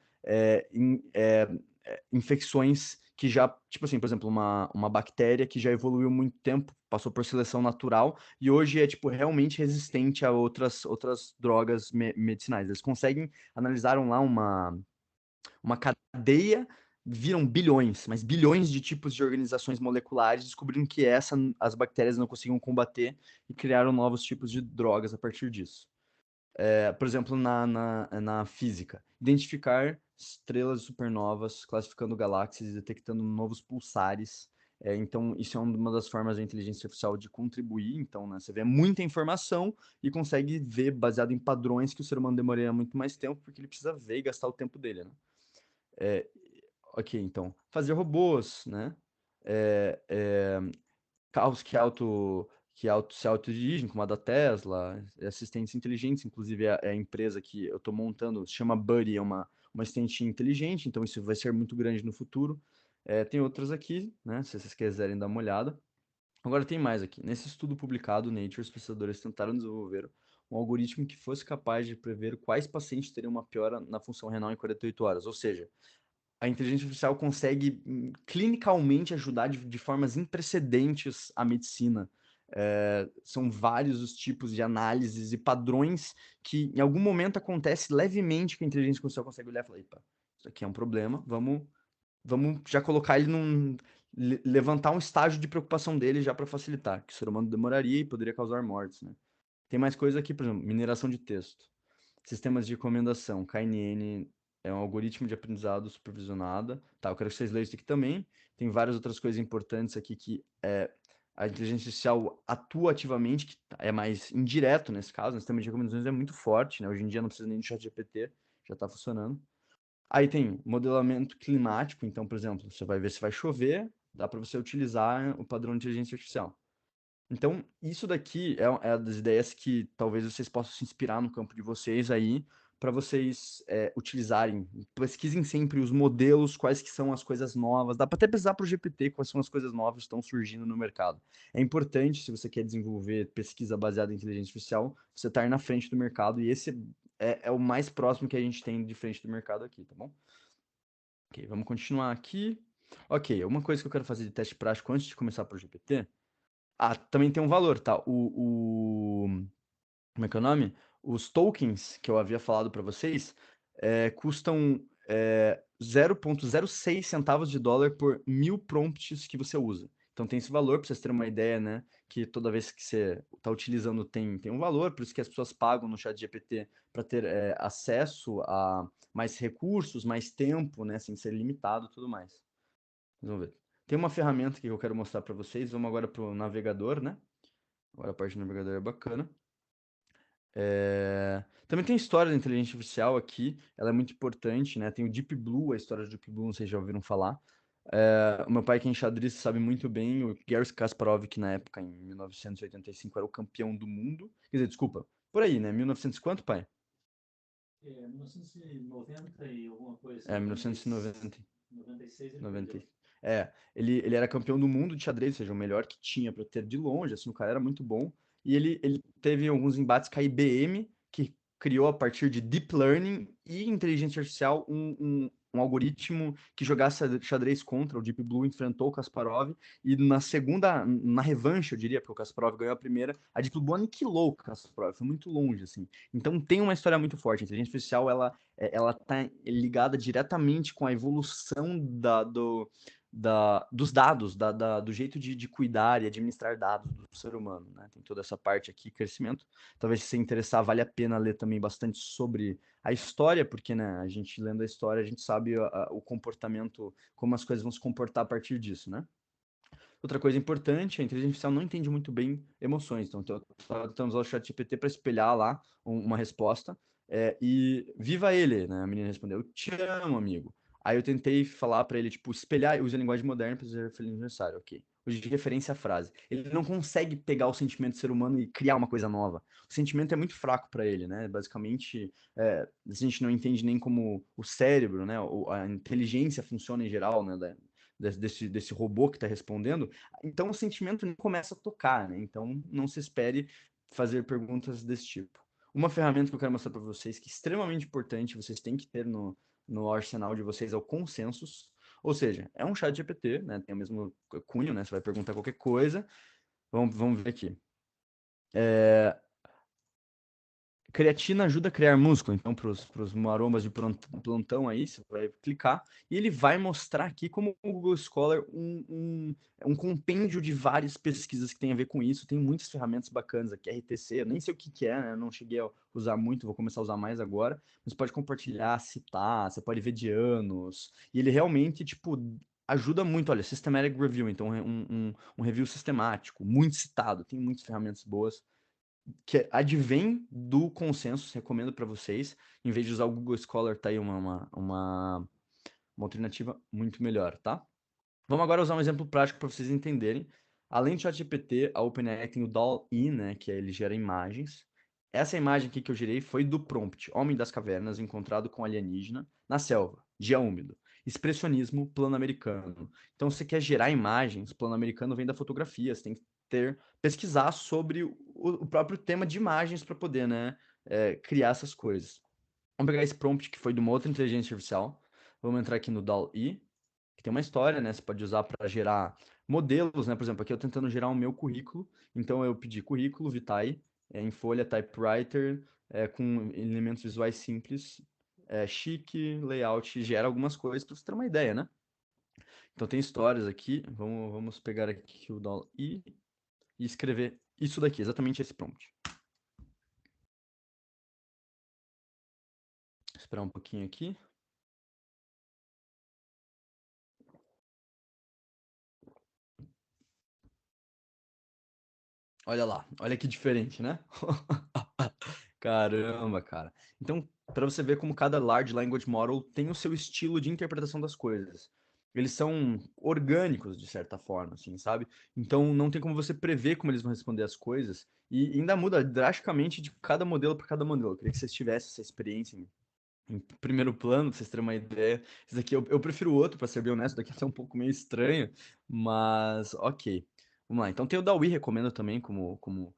infecções que já, tipo assim, por exemplo, uma bactéria que já evoluiu muito tempo, passou por seleção natural e hoje é, tipo, realmente resistente a outras drogas medicinais. Eles conseguem, analisaram lá uma cadeia, viram bilhões, mas bilhões de tipos de organizações moleculares, descobrindo que as bactérias não conseguiam combater e criaram novos tipos de drogas a partir disso. Por exemplo, na física, identificar estrelas supernovas, classificando galáxias e detectando novos pulsares. Então, isso é uma das formas da inteligência artificial de contribuir. Então, né, você vê muita informação e consegue ver, baseado em padrões, que o ser humano demoraria muito mais tempo, porque ele precisa ver e gastar o tempo dele, né? É, ok, então, fazer robôs, né? É, é, carros que se autodirigem, como a da Tesla, assistentes inteligentes, inclusive é a empresa que eu estou montando, se chama Buddy, é uma assistente inteligente, então isso vai ser muito grande no futuro. Tem outras aqui, né? Se vocês quiserem dar uma olhada. Agora tem mais aqui. Nesse estudo publicado, Nature, os pesquisadores tentaram desenvolver um algoritmo que fosse capaz de prever quais pacientes teriam uma piora na função renal em 48 horas. Ou seja, a inteligência artificial consegue clinicalmente ajudar de formas imprecedentes a medicina. São vários os tipos de análises e padrões que em algum momento acontece levemente que a inteligência artificial consegue olhar e falar, epa, isso aqui é um problema, vamos já colocar ele levantar um estágio de preocupação dele já para facilitar, que o ser humano demoraria e poderia causar mortes, né? Tem mais coisa aqui, por exemplo, mineração de texto. Sistemas de recomendação, KNN é um algoritmo de aprendizado supervisionada. Tá, eu quero que vocês leiam isso aqui também. Tem várias outras coisas importantes aqui que a inteligência artificial atua ativamente, que é mais indireto nesse caso. O sistema de recomendações é muito forte, né? Hoje em dia não precisa nem de ChatGPT, já está funcionando. Aí tem modelamento climático, então, por exemplo, você vai ver se vai chover, dá para você utilizar o padrão de inteligência artificial. Então, isso daqui é das ideias que talvez vocês possam se inspirar no campo de vocês aí para vocês utilizarem. Pesquisem sempre os modelos, quais que são as coisas novas. Dá para até pesquisar para o GPT quais são as coisas novas que estão surgindo no mercado. É importante, se você quer desenvolver pesquisa baseada em inteligência artificial, você estar na frente do mercado, e esse é o mais próximo que a gente tem de frente do mercado aqui, tá bom? Ok, vamos continuar aqui. Ok, uma coisa que eu quero fazer de teste prático antes de começar para o GPT. Também tem um valor, tá? Como é que é o nome? Os tokens que eu havia falado para vocês custam 0,06 centavos de dólar por 1000 prompts que você usa. Então tem esse valor, para vocês terem uma ideia, né? Que toda vez que você está utilizando tem um valor, por isso que as pessoas pagam no ChatGPT para ter acesso a mais recursos, mais tempo, né? Sem ser limitado e tudo mais. Vamos ver. Tem uma ferramenta que eu quero mostrar para vocês. Vamos agora para o navegador, né? Agora a parte do navegador é bacana. Também tem a história da inteligência artificial aqui, ela é muito importante, né? Tem o Deep Blue, a história do Deep Blue, não sei se já ouviram falar. O meu pai, que é enxadrista, sabe muito bem. O Garry Kasparov, que na época, em 1985, era o campeão do mundo. Quer dizer, desculpa, por aí, né? 1900 quanto, pai? 1990 e alguma coisa. 1990. 96 90. Ele era campeão do mundo de xadrez, ou seja, o melhor que tinha para ter de longe, assim, o cara era muito bom. E ele teve alguns embates com a IBM, que criou a partir de Deep Learning e inteligência artificial um algoritmo que jogasse xadrez contra. O Deep Blue enfrentou o Kasparov, e na revanche, eu diria, porque o Kasparov ganhou a primeira, a Deep Blue aniquilou o Kasparov, foi muito longe, assim. Então tem uma história muito forte. A inteligência artificial, ela tá ligada diretamente com a evolução dos dados, do jeito de cuidar e administrar dados do ser humano, né? Tem toda essa parte aqui, crescimento. Talvez, se você interessar, vale a pena ler também bastante sobre a história, porque, né, a gente lendo a história, a gente sabe o comportamento, como as coisas vão se comportar a partir disso, né? Outra coisa importante, a inteligência artificial não entende muito bem emoções. Então, estamos usando o ChatGPT para espelhar lá uma resposta. E viva ele, né? A menina respondeu: eu te amo, amigo. Aí eu tentei falar para ele, tipo, espelhar, use a linguagem moderna para dizer feliz aniversário, ok. Use de referência à frase. Ele não consegue pegar o sentimento do ser humano e criar uma coisa nova. O sentimento é muito fraco para ele, né? Basicamente, a gente não entende nem como o cérebro, né? A inteligência funciona em geral, né? Desse robô que está respondendo, então o sentimento nem começa a tocar, né? Então não se espere fazer perguntas desse tipo. Uma ferramenta que eu quero mostrar para vocês, que é extremamente importante, vocês têm que ter no arsenal de vocês, é o Consensus. Ou seja, é um chat GPT, né? Tem o mesmo cunho, né? Você vai perguntar qualquer coisa. Vamos ver aqui. Creatina ajuda a criar músculo, então para os marombas de plantão aí, você vai clicar e ele vai mostrar aqui como o Google Scholar um compêndio de várias pesquisas que tem a ver com isso. Tem muitas ferramentas bacanas aqui, RTC, eu nem sei o que é, né? Eu não cheguei a usar muito, vou começar a usar mais agora, mas pode compartilhar, citar, você pode ver de anos, e ele realmente, tipo, ajuda muito. Olha, Systematic Review, então um review sistemático, muito citado, tem muitas ferramentas boas que advém do consenso, recomendo para vocês. Em vez de usar o Google Scholar, tá aí uma alternativa muito melhor, tá? Vamos agora usar um exemplo prático para vocês entenderem. Além do ChatGPT, a OpenAI tem o DALL-E, né, que ele gera imagens. Essa imagem aqui que eu gerei foi do prompt Homem das Cavernas encontrado com alienígena na selva, dia úmido. Expressionismo, plano americano. Então, se você quer gerar imagens, plano americano vem da fotografia, você tem que pesquisar sobre o próprio tema de imagens para poder, né, criar essas coisas. Vamos pegar esse prompt que foi de uma outra inteligência artificial. Vamos entrar aqui no DALL-E, que tem uma história, né? Você pode usar para gerar modelos, né? Por exemplo, aqui eu tentando gerar o meu currículo. Então eu pedi currículo Vitae, em folha, typewriter, com elementos visuais simples, chique, layout, gera algumas coisas para você ter uma ideia, né? Então tem histórias aqui. Vamos pegar aqui o DALL-E e escrever isso daqui, exatamente esse prompt. Esperar um pouquinho aqui. Olha lá, olha que diferente, né? Caramba, cara. Então, para você ver como cada Large Language Model tem o seu estilo de interpretação das coisas. eles são orgânicos, de certa forma, assim, sabe? Então, não tem como você prever como eles vão responder as coisas, e ainda muda drasticamente de cada modelo para cada modelo. Eu queria que vocês tivessem essa experiência em primeiro plano, pra vocês terem uma ideia. Esse daqui eu prefiro o outro, para ser bem honesto, daqui até um pouco meio estranho, mas ok. Vamos lá. Então tem o da Wii, recomendo também como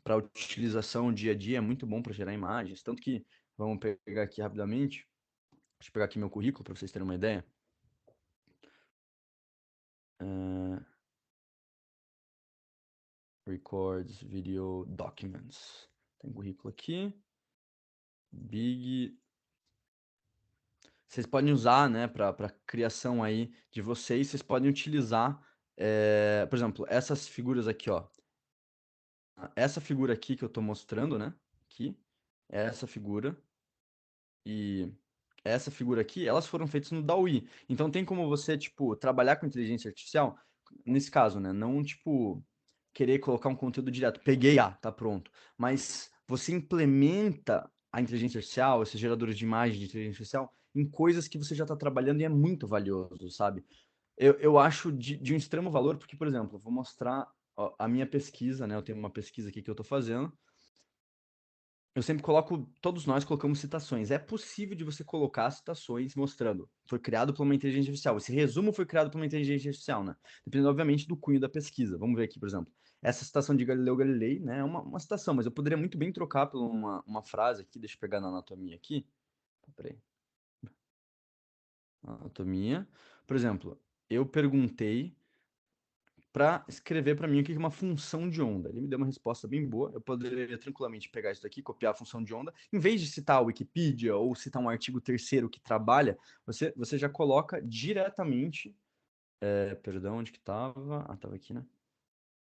para utilização dia a dia, é muito bom para gerar imagens. Tanto que, vamos pegar aqui rapidamente, deixa eu pegar aqui meu currículo para vocês terem uma ideia. Records, Video, Documents. Tem currículo aqui. Big. Vocês podem usar, né, para criação aí de vocês podem utilizar, por exemplo, essas figuras aqui, ó. Essa figura aqui que eu tô mostrando, né, aqui, essa figura e essa figura aqui, elas foram feitas no DALL-E. Então tem como você, tipo, trabalhar com inteligência artificial, nesse caso, né, não, tipo, querer colocar um conteúdo direto, peguei, tá pronto. Mas você implementa a inteligência artificial, esses geradores de imagem de inteligência artificial, em coisas que você já está trabalhando e é muito valioso, sabe? Eu acho de um extremo valor, porque, por exemplo, eu vou mostrar ó, a minha pesquisa, né? Eu tenho uma pesquisa aqui que eu estou fazendo. Eu sempre coloco, todos nós colocamos citações. É possível de você colocar citações mostrando, foi criado por uma inteligência artificial. Esse resumo foi criado por uma inteligência artificial, né? Dependendo, obviamente, do cunho da pesquisa. Vamos ver aqui, por exemplo. Essa citação de Galileu Galilei, né? É uma citação, mas eu poderia muito bem trocar por uma frase aqui. Deixa eu pegar na anatomia aqui. Peraí. Anatomia. Por exemplo, eu perguntei para escrever para mim o que é uma função de onda. Ele me deu uma resposta bem boa. Eu poderia tranquilamente pegar isso daqui, copiar a função de onda. Em vez de citar a Wikipedia ou citar um artigo terceiro que trabalha, você já coloca diretamente. Perdão, onde que estava? Ah, estava aqui, né?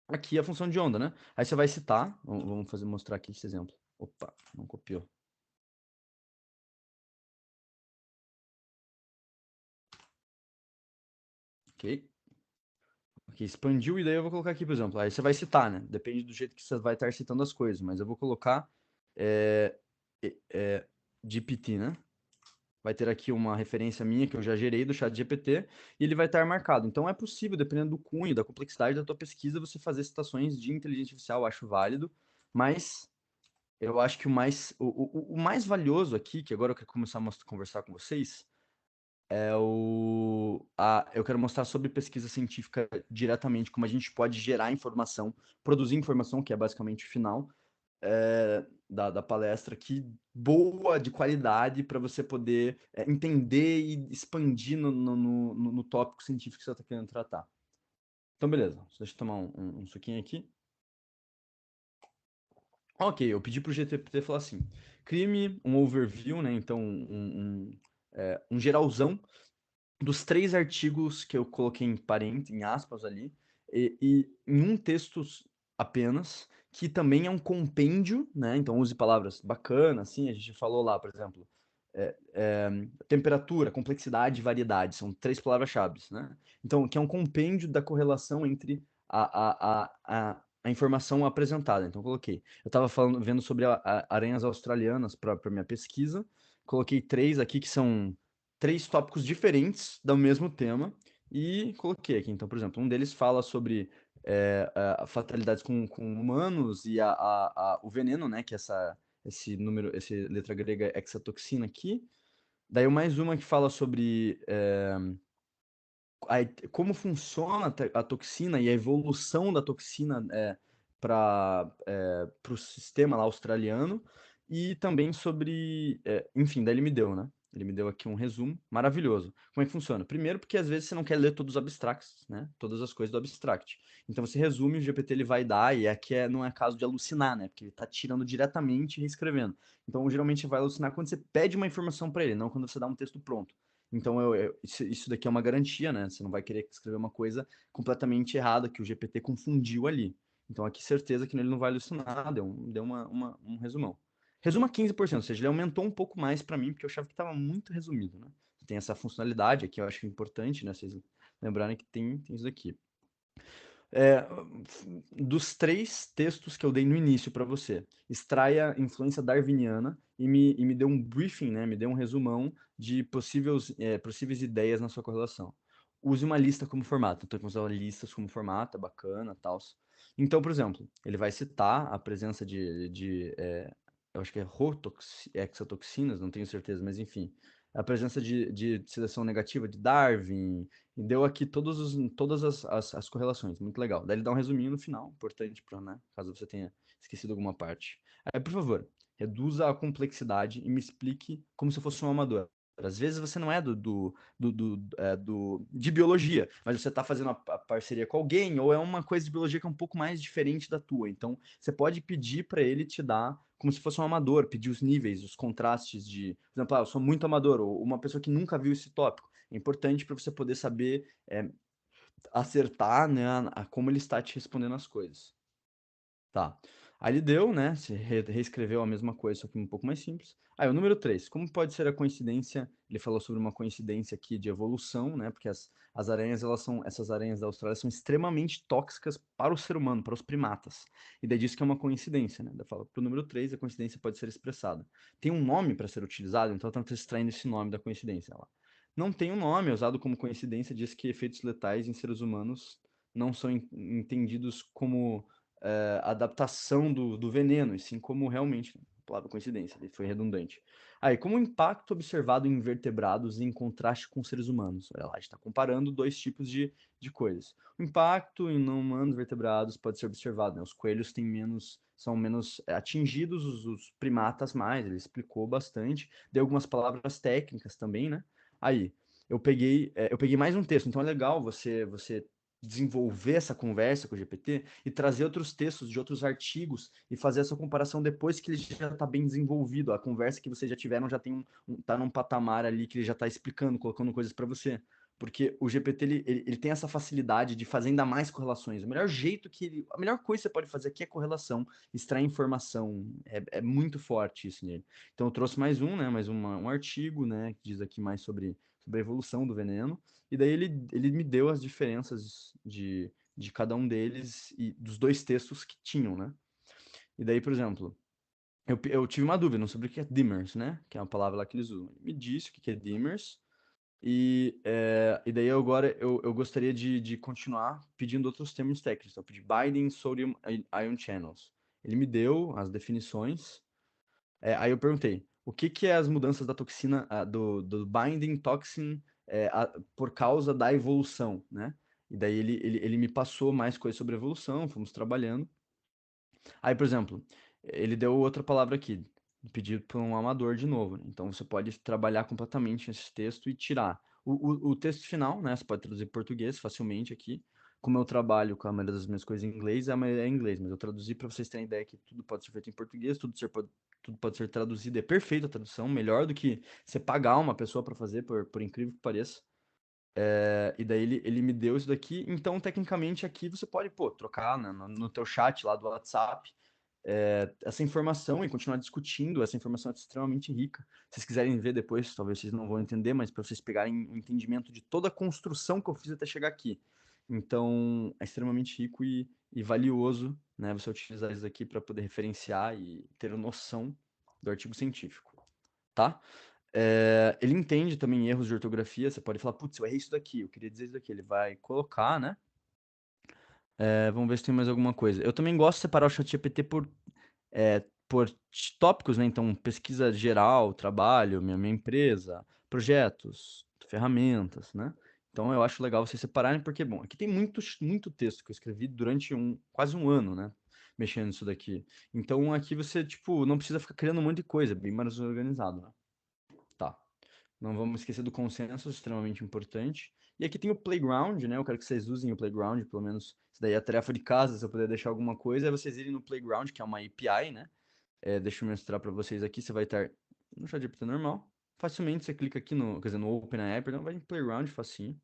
Aqui a função de onda, né? Aí você vai citar. Vamos mostrar aqui esse exemplo. Opa, não copiou. Ok. Ok, expandiu e daí eu vou colocar aqui, por exemplo. Aí você vai citar, né? Depende do jeito que você vai estar citando as coisas, mas eu vou colocar GPT, né? Vai ter aqui uma referência minha que eu já gerei do chat GPT e ele vai estar marcado. Então é possível, dependendo do cunho, da complexidade da tua pesquisa, você fazer citações de inteligência artificial, eu acho válido, mas eu acho que o mais valioso aqui, que agora eu quero começar a conversar com vocês, eu quero mostrar sobre pesquisa científica diretamente, como a gente pode gerar informação, produzir informação, que é basicamente o final da palestra, que boa, de qualidade, para você poder entender e expandir no tópico científico que você está querendo tratar. Então, beleza. Deixa eu tomar um suquinho aqui. Ok, eu pedi para o GPT falar assim, crie-me um overview, né? Então, um geralzão dos 3 artigos que eu coloquei em aspas ali, e em um texto apenas, que também é um compêndio, né? Então use palavras bacanas, assim, a gente falou lá, por exemplo, temperatura, complexidade e variedade, são 3 palavras-chave, né? Então, que é um compêndio da correlação entre a informação apresentada. Então, coloquei. Eu estava vendo sobre aranhas australianas para minha pesquisa, coloquei 3 aqui que são 3 tópicos diferentes do mesmo tema e coloquei aqui. Então, por exemplo, um deles fala sobre fatalidades com humanos e o veneno, né? Que é esse número, essa letra grega hexatoxina aqui. Daí mais uma que fala sobre como funciona a toxina e a evolução da toxina para o sistema lá australiano. E também sobre. Enfim, daí ele me deu, né? Ele me deu aqui um resumo maravilhoso. Como é que funciona? Primeiro, porque às vezes você não quer ler todos os abstracts, né? Todas as coisas do abstract. Então você resume, o GPT ele vai dar, e aqui não é caso de alucinar, né? Porque ele está tirando diretamente e reescrevendo. Então, geralmente vai alucinar quando você pede uma informação para ele, não quando você dá um texto pronto. Então, isso daqui é uma garantia, né? Você não vai querer escrever uma coisa completamente errada, que o GPT confundiu ali. Então, aqui, certeza que ele não vai alucinar, deu um resumão. Resuma 15%, ou seja, ele aumentou um pouco mais para mim, porque eu achava que estava muito resumido, né? Tem essa funcionalidade aqui, eu acho importante, né? Vocês lembrarem que tem isso aqui. É, dos 3 textos que eu dei no início para você, extraia influência darwiniana e me dê um briefing, né? Me dê um resumão de possíveis ideias na sua correlação. Use uma lista como formato. Então, usar listas como formato, é bacana, tal. Então, por exemplo, ele vai citar a presença eu acho que é exotoxinas, não tenho certeza, mas enfim, a presença de seleção negativa de Darwin, e deu aqui todas as correlações, muito legal. Daí ele dá um resuminho no final, importante para, né, caso você tenha esquecido alguma parte. Aí, por favor, reduza a complexidade e me explique como se eu fosse um amador. Às vezes você não é de biologia, mas você está fazendo a parceria com alguém, ou é uma coisa de biologia que é um pouco mais diferente da tua. Então, você pode pedir para ele te dar como se fosse um amador, pedir os níveis, os contrastes de, por exemplo, eu sou muito amador, ou uma pessoa que nunca viu esse tópico. É importante para você poder saber acertar, né, a como ele está te respondendo as coisas. Tá. Aí ele deu, né? Se reescreveu a mesma coisa, só que um pouco mais simples. Aí o número 3, como pode ser a coincidência? Ele falou sobre uma coincidência aqui de evolução, né? Porque as aranhas, essas aranhas da Austrália são extremamente tóxicas para o ser humano, para os primatas. E daí diz que é uma coincidência, né? Daí fala, pro número 3, a coincidência pode ser expressada. Tem um nome para ser utilizado, então ela está extraindo esse nome da coincidência lá. Não tem um nome, é usado como coincidência, diz que efeitos letais em seres humanos não são entendidos como adaptação do veneno, e sim como realmente, palavra coincidência, ele foi redundante. Aí, como o impacto observado em invertebrados em contraste com seres humanos. Olha lá, a gente está comparando 2 tipos de coisas. O impacto em não humanos vertebrados pode ser observado, né? Os coelhos são menos atingidos, os primatas mais, ele explicou bastante, deu algumas palavras técnicas também, né? Aí, eu peguei mais um texto, então é legal você desenvolver essa conversa com o GPT e trazer outros textos de outros artigos e fazer essa comparação depois que ele já está bem desenvolvido. A conversa que vocês já tiveram já tá num patamar ali que ele já está explicando, colocando coisas para você. Porque o GPT ele tem essa facilidade de fazer ainda mais correlações. O melhor jeito a melhor coisa que você pode fazer aqui é correlação, extrair informação. É muito forte isso nele. Então eu trouxe mais um, né? Um artigo, né? Que diz aqui mais sobre a evolução do veneno. E daí ele me deu as diferenças de cada um deles e dos 2 textos que tinham, né? E daí, por exemplo, eu tive uma dúvida sobre o que é dimmers, né? Que é uma palavra lá que eles usam. Ele me disse o que é dimmers. E daí agora eu gostaria de continuar pedindo outros termos técnicos. Então, eu pedi binding sodium ion channels. Ele me deu as definições. Aí eu perguntei, o que que é as mudanças da toxina, do binding toxin por causa da evolução, né? E daí ele me passou mais coisas sobre evolução, fomos trabalhando. Aí, por exemplo, ele deu outra palavra aqui, pedido por um amador de novo, né? Então você pode trabalhar completamente nesse texto e tirar. O texto final, né? Você pode traduzir em português facilmente aqui. Como eu trabalho com a maioria das minhas coisas em inglês, a maioria é em inglês, mas eu traduzi para vocês terem ideia que tudo pode ser feito em português, tudo pode ser traduzido. É perfeita a tradução, melhor do que você pagar uma pessoa para fazer, por incrível que pareça. E daí ele me deu isso daqui. Então, tecnicamente, aqui você pode, pô, trocar, né, no teu chat lá do WhatsApp essa informação e continuar discutindo. Essa informação é extremamente rica. Se vocês quiserem ver depois, talvez vocês não vão entender, mas para vocês pegarem o entendimento de toda a construção que eu fiz até chegar aqui. Então, é extremamente rico e valioso, né, você utilizar isso aqui para poder referenciar e ter noção do artigo científico, tá? Ele entende também erros de ortografia. Você pode falar, putz, eu errei isso daqui, eu queria dizer isso daqui. Ele vai colocar, né? Vamos ver se tem mais alguma coisa. Eu também gosto de separar o ChatGPT por tópicos, né? Então, pesquisa geral, trabalho, minha empresa, projetos, ferramentas, né? Então, eu acho legal vocês separarem, porque, bom, aqui tem muito texto que eu escrevi durante quase um ano, né? Mexendo nisso daqui. Então, aqui você, tipo, não precisa ficar criando um monte de coisa, bem mais organizado, né? Tá. Não vamos esquecer do consenso, extremamente importante. E aqui tem o Playground, né? Eu quero que vocês usem o Playground, pelo menos isso daí é a tarefa de casa, se eu puder deixar alguma coisa, é vocês irem no Playground, que é uma API, né? Deixa eu mostrar para vocês aqui, você vai estar no ChatGPT normal. Facilmente você clica aqui quer dizer, no OpenAI, perdão, vai em Playground, facinho.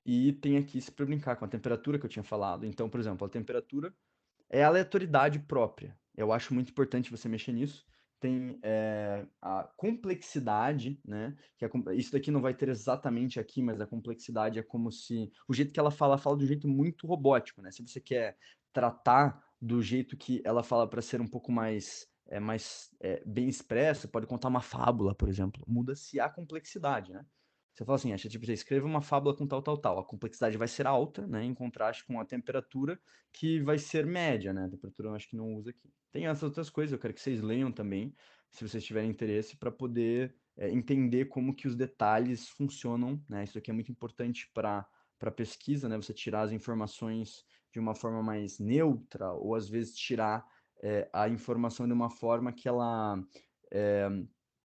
E tem aqui para brincar com a temperatura que eu tinha falado. Então, por exemplo, a temperatura é a aleatoriedade própria. Eu acho muito importante você mexer nisso. tem a complexidade, né? Isso daqui não vai ter exatamente aqui, mas a complexidade é como se... O jeito que ela fala de um jeito muito robótico, né? Se você quer tratar do jeito que ela fala para ser um pouco mais bem expresso, pode contar uma fábula, por exemplo. Muda-se a complexidade, né? Você fala assim, ChatGPT, escreva uma fábula com tal, tal, tal. A complexidade vai ser alta, né? Em contraste com a temperatura, que vai ser média, né? A temperatura eu acho que não usa aqui. Tem essas outras coisas, eu quero que vocês leiam também, se vocês tiverem interesse, para poder entender como que os detalhes funcionam, né? Isso aqui é muito importante para pesquisa, né? Você tirar as informações de uma forma mais neutra, ou às vezes tirar a informação de uma forma que ela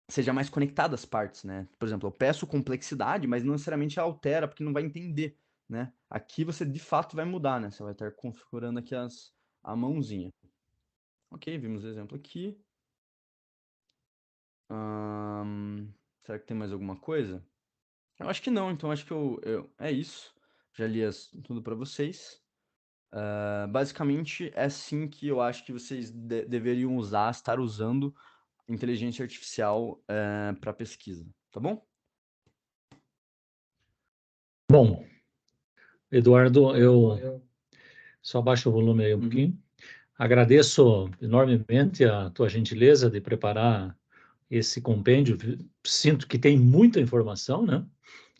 seja mais conectada às partes, né? Por exemplo, eu peço complexidade, mas não necessariamente altera, porque não vai entender, né? Aqui você de fato vai mudar, né? Você vai estar configurando aqui a mãozinha. Ok, vimos o exemplo aqui. Será que tem mais alguma coisa? Eu acho que não, então acho que é isso. Já li tudo para vocês. Basicamente, é assim que eu acho que vocês deveriam estar usando inteligência artificial para pesquisa, tá bom? Bom, Eduardo, eu só baixo o volume aí um pouquinho. Agradeço enormemente a tua gentileza de preparar esse compêndio. Sinto que tem muita informação, né?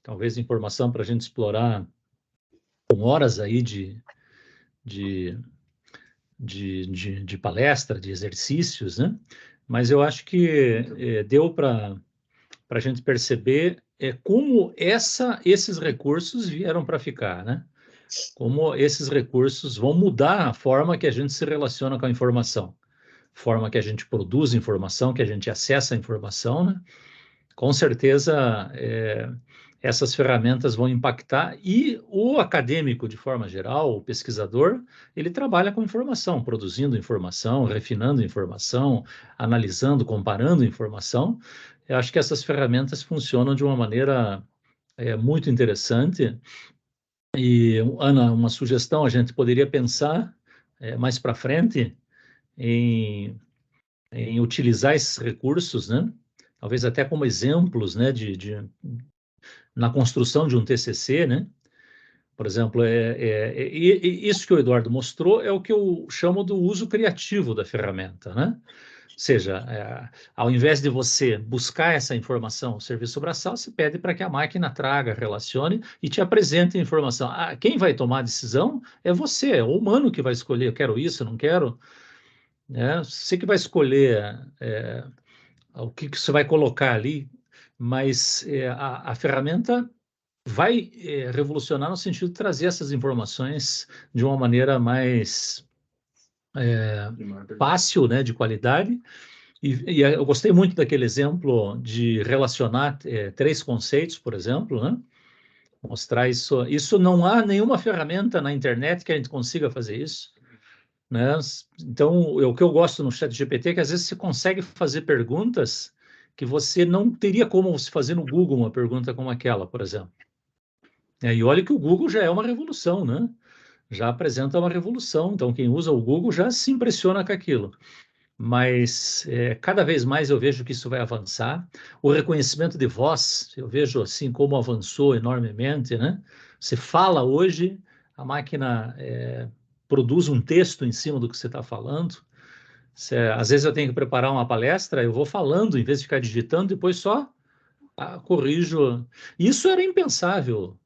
Talvez informação para a gente explorar com horas aí de palestra, de exercícios, né? Mas eu acho que deu para a gente perceber como esses recursos vieram para ficar, né? Como esses recursos vão mudar a forma que a gente se relaciona com a informação, forma que a gente produz informação, que a gente acessa a informação, né? Com certeza, essas ferramentas vão impactar e o acadêmico, de forma geral, o pesquisador, ele trabalha com informação, produzindo informação, refinando informação, analisando, comparando informação. Eu acho que essas ferramentas funcionam de uma maneira muito interessante. E, Ana, uma sugestão, a gente poderia pensar mais para frente em utilizar esses recursos, né? Talvez até como exemplos, né, na construção de um TCC, né? Por exemplo, isso que o Eduardo mostrou é o que eu chamo do uso criativo da ferramenta, né? Ou seja, ao invés de você buscar essa informação no serviço braçal, você pede para que a máquina traga, relacione e te apresente a informação. Quem vai tomar a decisão é você, é o humano que vai escolher, eu quero isso, eu não quero. Você que vai escolher o que você vai colocar ali, mas a ferramenta vai revolucionar no sentido de trazer essas informações de uma maneira mais fácil, né, de qualidade. E eu gostei muito daquele exemplo de relacionar 3 conceitos, por exemplo, né? Mostrar isso. Isso não há nenhuma ferramenta na internet que a gente consiga fazer isso, né? Então, o que eu gosto no ChatGPT é que às vezes você consegue fazer perguntas que você não teria como se fazer no Google uma pergunta como aquela, por exemplo. E olha que o Google já é uma revolução, né? Já apresenta uma revolução. Então, quem usa o Google já se impressiona com aquilo. Mas cada vez mais eu vejo que isso vai avançar. O reconhecimento de voz, eu vejo assim como avançou enormemente, né? Você fala hoje, a máquina produz um texto em cima do que você está falando. Às vezes eu tenho que preparar uma palestra, eu vou falando, em vez de ficar digitando, depois só corrijo. Isso era impensável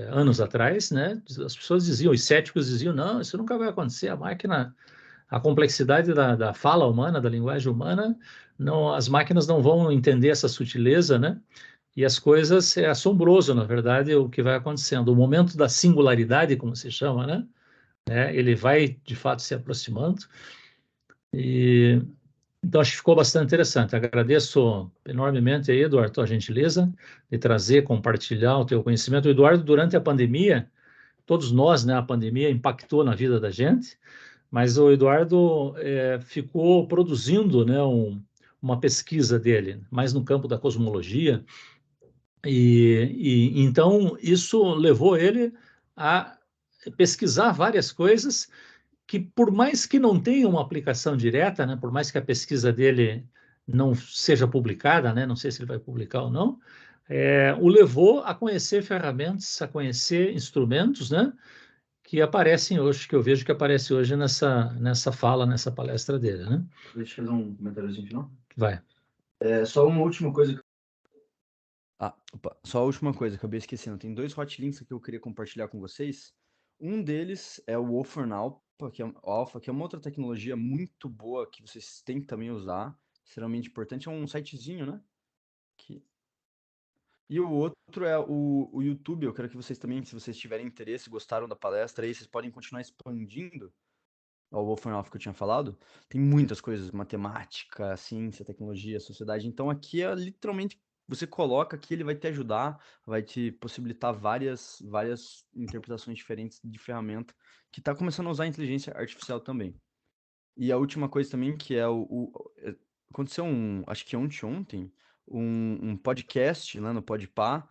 anos atrás, né? As pessoas diziam, os céticos diziam, não, isso nunca vai acontecer, a complexidade da fala humana, da linguagem humana, não, as máquinas não vão entender essa sutileza, né? E as coisas, é assombroso, na verdade, o que vai acontecendo. O momento da singularidade, como se chama, né? Ele vai, de fato, se aproximando. Então, acho que ficou bastante interessante. Agradeço enormemente aí, Eduardo, a tua gentileza de trazer, compartilhar o teu conhecimento. O Eduardo, durante a pandemia, todos nós, né, a pandemia impactou na vida da gente, mas o Eduardo ficou produzindo, né, uma pesquisa dele, mais no campo da cosmologia, e então isso levou ele a pesquisar várias coisas que, por mais que não tenha uma aplicação direta, né, por mais que a pesquisa dele não seja publicada, né? Não sei se ele vai publicar ou não, o levou a conhecer ferramentas, a conhecer instrumentos, né? Que aparecem hoje, que eu vejo que aparece hoje nessa fala, nessa palestra dele, né? Deixa eu fazer um comentáriozinho final. Vai. Só uma última coisa. Só a última coisa, acabei esquecendo. Tem 2 hotlinks que eu queria compartilhar com vocês. Um deles é o Wolfram Alpha, que é uma outra tecnologia muito boa que vocês têm que também usar. Extremamente importante. É um sitezinho, né? E o outro é o YouTube. Eu quero que vocês também, se vocês tiverem interesse, gostaram da palestra aí, vocês podem continuar expandindo ao Wolfram Alpha que eu tinha falado. Tem muitas coisas, matemática, ciência, tecnologia, sociedade. Então aqui é literalmente, você coloca aqui, ele vai te ajudar, vai te possibilitar várias interpretações diferentes de ferramenta que está começando a usar a inteligência artificial também. E a última coisa também, que é aconteceu acho que ontem, um podcast lá no Podpah,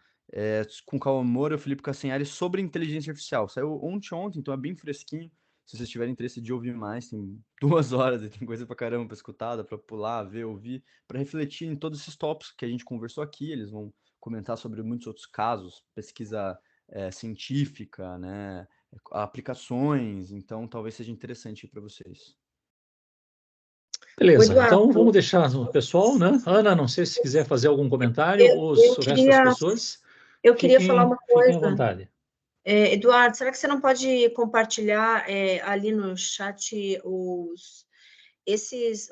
com o Cauã Moura e o Felipe Cassinhari sobre inteligência artificial. Saiu ontem, então é bem fresquinho. Se vocês tiverem interesse de ouvir mais, tem 2 horas e tem coisa pra caramba pra escutar, dá pra pular, ver, ouvir, pra refletir em todos esses tópicos que a gente conversou aqui. Eles vão comentar sobre muitos outros casos, pesquisa científica, né, aplicações, então talvez seja interessante para vocês. Beleza, Eduardo, então vamos deixar o pessoal, né? Ana, não sei se quiser fazer algum comentário, ou eu o resto das pessoas, eu queria falar uma fiquem à coisa. vontade. Eduardo, será que você não pode compartilhar ali no chat esses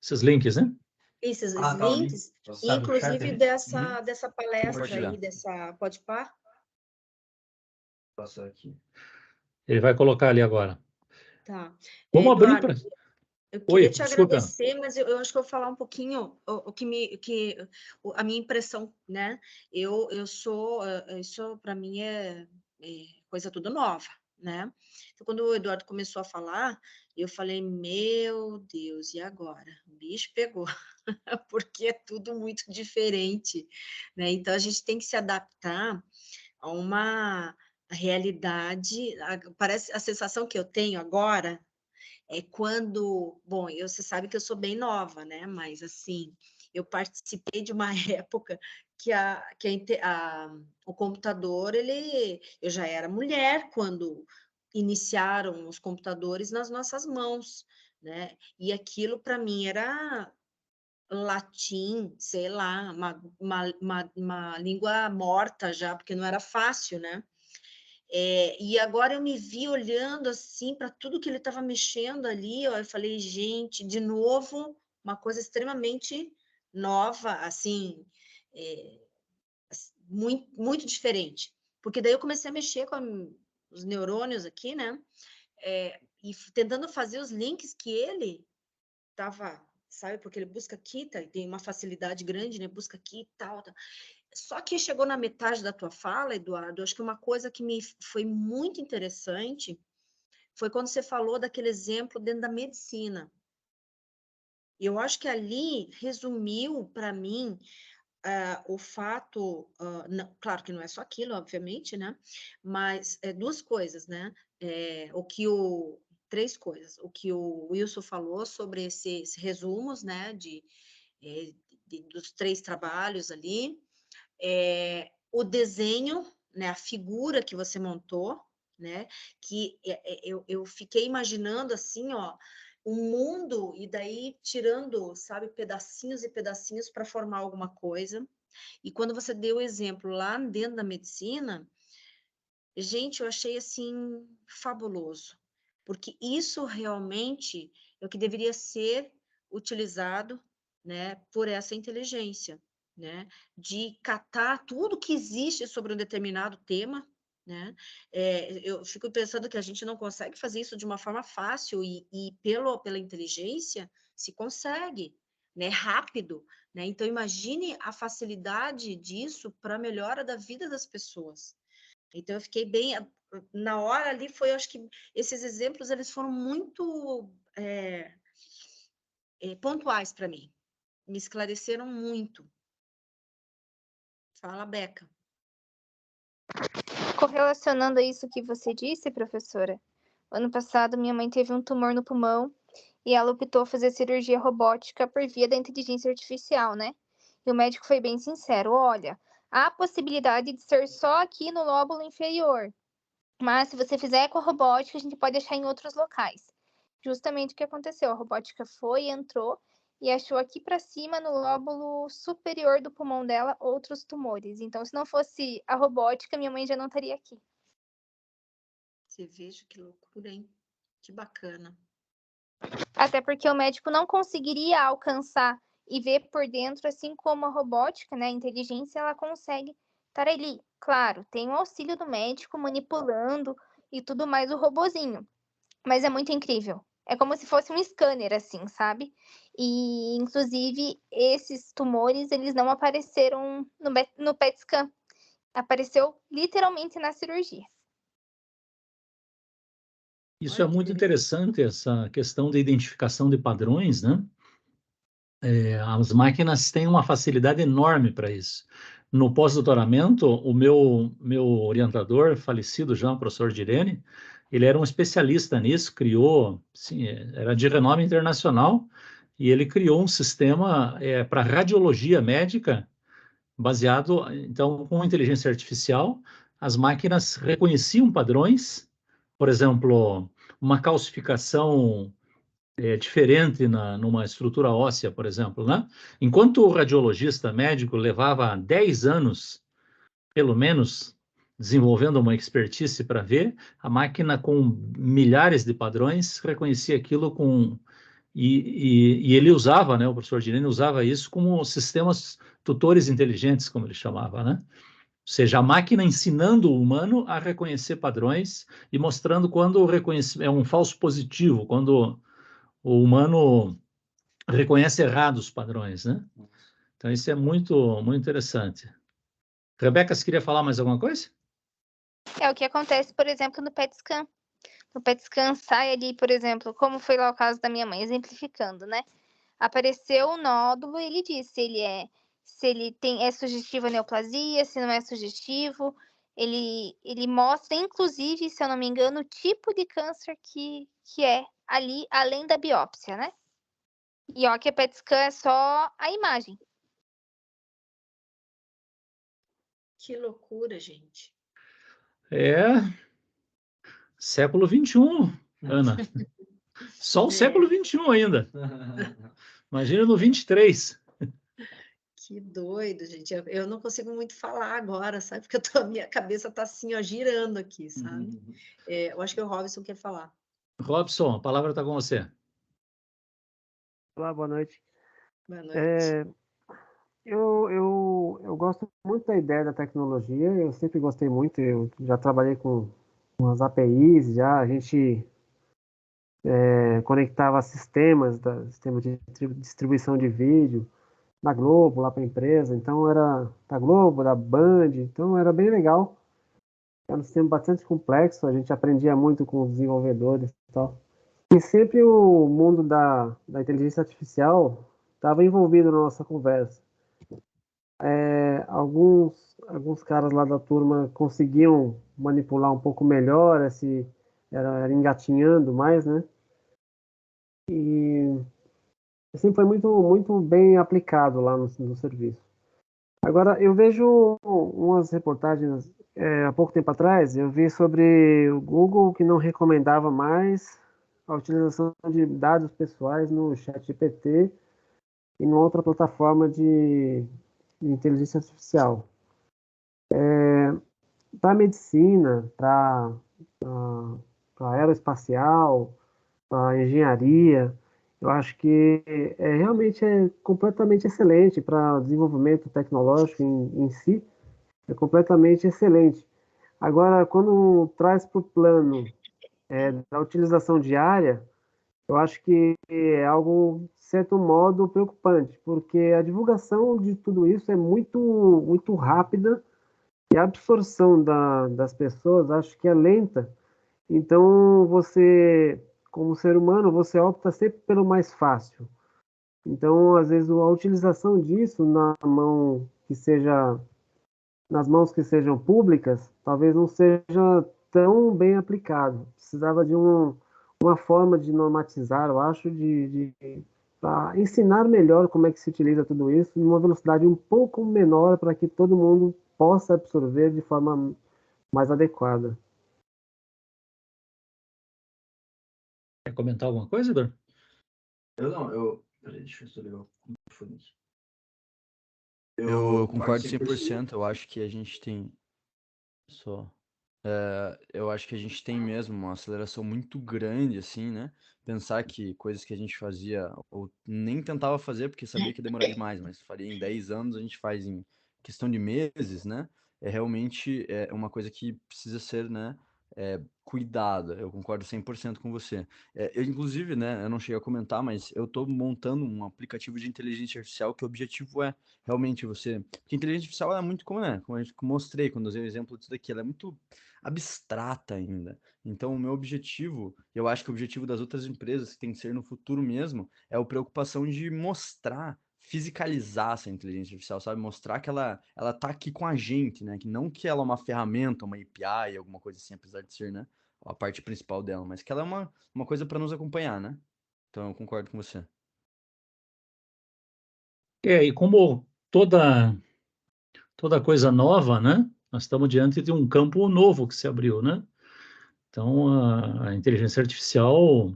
Esses links, né? esses Tá, links, inclusive dessa palestra Compartilhar. aí, dessa Podpah? Passar aqui. Ele vai colocar ali agora. Tá. Vamos abrir Eduardo, para... eu Oi, queria te desculpa. agradecer, mas eu acho que eu vou falar um pouquinho a minha impressão, né? Isso para mim é coisa tudo nova, né? Então, quando o Eduardo começou a falar, eu falei, meu Deus, e agora? O bicho pegou, porque é tudo muito diferente, né? Então, a gente tem que se adaptar a uma realidade. Parece a sensação que eu tenho agora é quando, bom, você sabe que eu sou bem nova, né? Mas assim, eu participei de uma época que o computador, eu já era mulher quando iniciaram os computadores nas nossas mãos, né? E aquilo para mim era latim, sei lá, uma língua morta já, porque não era fácil, né? E agora eu me vi olhando assim para tudo que ele estava mexendo ali, ó, eu falei, gente, de novo, uma coisa extremamente nova, assim, muito, muito diferente. Porque daí eu comecei a mexer com os neurônios aqui, né? E tentando fazer os links que ele estava, sabe? Porque ele busca aqui, tem uma facilidade grande, né? Busca aqui e tal. Só que chegou na metade da tua fala, Eduardo, acho que uma coisa que me foi muito interessante foi quando você falou daquele exemplo dentro da medicina. Eu acho que ali resumiu para mim o fato, não, claro que não é só aquilo, obviamente, né? Mas 2 coisas, né? Três coisas. O que o Wilson falou sobre esses resumos, né? Dos 3 trabalhos ali. O desenho, né, a figura que você montou, né, que eu fiquei imaginando assim, ó, um mundo e daí tirando, sabe, pedacinhos e pedacinhos para formar alguma coisa. E quando você deu o exemplo lá dentro da medicina, gente, eu achei assim fabuloso, porque isso realmente é o que deveria ser utilizado, né, por essa inteligência, né, de catar tudo que existe sobre um determinado tema, né? Eu fico pensando que a gente não consegue fazer isso de uma forma fácil e pela inteligência se consegue, né, rápido, né? Então imagine a facilidade disso para a melhora da vida das pessoas. Então eu fiquei bem na hora ali foi, eu acho que esses exemplos eles foram muito pontuais para mim, me esclareceram muito. Fala, Beca. Correlacionando a isso que você disse, professora, Ano passado, minha mãe teve um tumor no pulmão e ela optou fazer cirurgia robótica por via da inteligência artificial, né? E o médico foi bem sincero: olha, há a possibilidade de ser só aqui no lóbulo inferior, mas se você fizer com a robótica, a gente pode achar em outros locais. Justamente o que aconteceu, a robótica foi, entrou e achou aqui para cima, no lóbulo superior do pulmão dela, outros tumores. Então, se não fosse a robótica, minha mãe já não estaria aqui. Você veja que loucura, hein? Que bacana. Até porque o médico não conseguiria alcançar e ver por dentro, assim como a robótica, né? A inteligência, ela consegue estar ali. Claro, tem o auxílio do médico manipulando e tudo mais o robozinho. Mas é muito incrível. É como se fosse um scanner, assim, sabe? E, inclusive, esses tumores, eles não apareceram no PET scan. Apareceu literalmente na cirurgia. Isso Olha é que muito beleza. interessante, essa questão de identificação de padrões, né? As máquinas têm uma facilidade enorme para isso. No pós-doutoramento, o meu orientador, falecido já, o professor Direne, ele era um especialista nisso, criou, sim, era de renome internacional, e ele criou um sistema para radiologia médica, baseado, então, com inteligência artificial. As máquinas reconheciam padrões, por exemplo, uma calcificação diferente numa estrutura óssea, por exemplo, né? Enquanto o radiologista médico levava 10 anos, pelo menos, desenvolvendo uma expertise para ver, a máquina com milhares de padrões reconhecia aquilo com... E ele usava, né, o professor Direne usava isso como sistemas tutores inteligentes, como ele chamava, né? Ou seja, a máquina ensinando o humano a reconhecer padrões e mostrando quando o reconhecimento é um falso positivo, quando o humano reconhece errado os padrões, né? Então, isso é muito, muito interessante. Rebeca, você queria falar mais alguma coisa? É o que acontece, por exemplo, no PET scan. No PET scan sai ali, por exemplo, como foi lá o caso da minha mãe, exemplificando, né? Apareceu o nódulo e ele diz se ele é sugestivo a neoplasia, se não é sugestivo. Ele mostra, inclusive, se eu não me engano, o tipo de câncer que é ali, além da biópsia, né? E ó, que a PET scan é só a imagem. Que loucura, gente. É século XXI, Ana. Só o século XXI ainda. Imagina no 23. Que doido, gente. Eu não consigo muito falar agora, sabe? Porque a minha cabeça tá assim, ó, girando aqui, sabe? Eu acho que o Robson quer falar. Robson, a palavra está com você. Olá, boa noite. Boa noite. Eu gosto muito da ideia da tecnologia, eu sempre gostei muito, eu já trabalhei com as APIs, já a gente conectava sistemas, sistema de distribuição de vídeo da Globo lá para a empresa, então era da Globo, da Band, então era bem legal. Era um sistema bastante complexo, a gente aprendia muito com os desenvolvedores e tal. E sempre o mundo da inteligência artificial estava envolvido na nossa conversa. Alguns caras lá da turma conseguiam manipular um pouco melhor, era engatinhando mais, né? E sempre foi muito, muito bem aplicado lá no serviço. Agora, eu vejo umas reportagens, há pouco tempo atrás, eu vi sobre o Google que não recomendava mais a utilização de dados pessoais no ChatGPT e numa outra plataforma de inteligência artificial. Para medicina, para aeroespacial, para engenharia, eu acho que realmente é completamente excelente para desenvolvimento tecnológico em si, é completamente excelente. Agora, quando traz para o plano da utilização diária, eu acho que é algo, de certo modo, preocupante, porque a divulgação de tudo isso é muito, muito rápida e a absorção das pessoas acho que é lenta. Então, você, como ser humano, você opta sempre pelo mais fácil. Então, às vezes, a utilização disso nas mãos que sejam públicas, talvez não seja tão bem aplicado. Precisava de uma forma de normatizar, eu acho, para ensinar melhor como é que se utiliza tudo isso, em uma velocidade um pouco menor, para que todo mundo possa absorver de forma mais adequada. Quer comentar alguma coisa, Eduardo? Peraí, deixa eu só ligar o microfone aqui. Eu concordo 100%, eu acho que a gente tem eu acho que a gente tem mesmo uma aceleração muito grande, assim, né? Pensar que coisas que a gente fazia, ou nem tentava fazer porque sabia que ia demorar demais, mas faria em 10 anos, a gente faz em questão de meses, né? É realmente uma coisa que precisa ser, né, cuidada. Eu concordo 100% com você. Eu, inclusive, né, eu não cheguei a comentar, mas eu estou montando um aplicativo de inteligência artificial que o objetivo é realmente você... Porque a inteligência artificial ela é muito como, né? Como eu mostrei quando eu usei o exemplo disso daqui, ela é muito abstrata ainda. Então, o meu objetivo, eu acho que o objetivo das outras empresas, que tem que ser no futuro mesmo, é a preocupação de mostrar, fisicalizar essa inteligência artificial, sabe? Mostrar que ela tá aqui com a gente, né? Que não que ela é uma ferramenta, uma API, alguma coisa assim, apesar de ser, né, a parte principal dela, mas que ela é uma coisa para nos acompanhar, né? Então, eu concordo com você. E como toda coisa nova, né? Nós estamos diante de um campo novo que se abriu, né? Então, a inteligência artificial,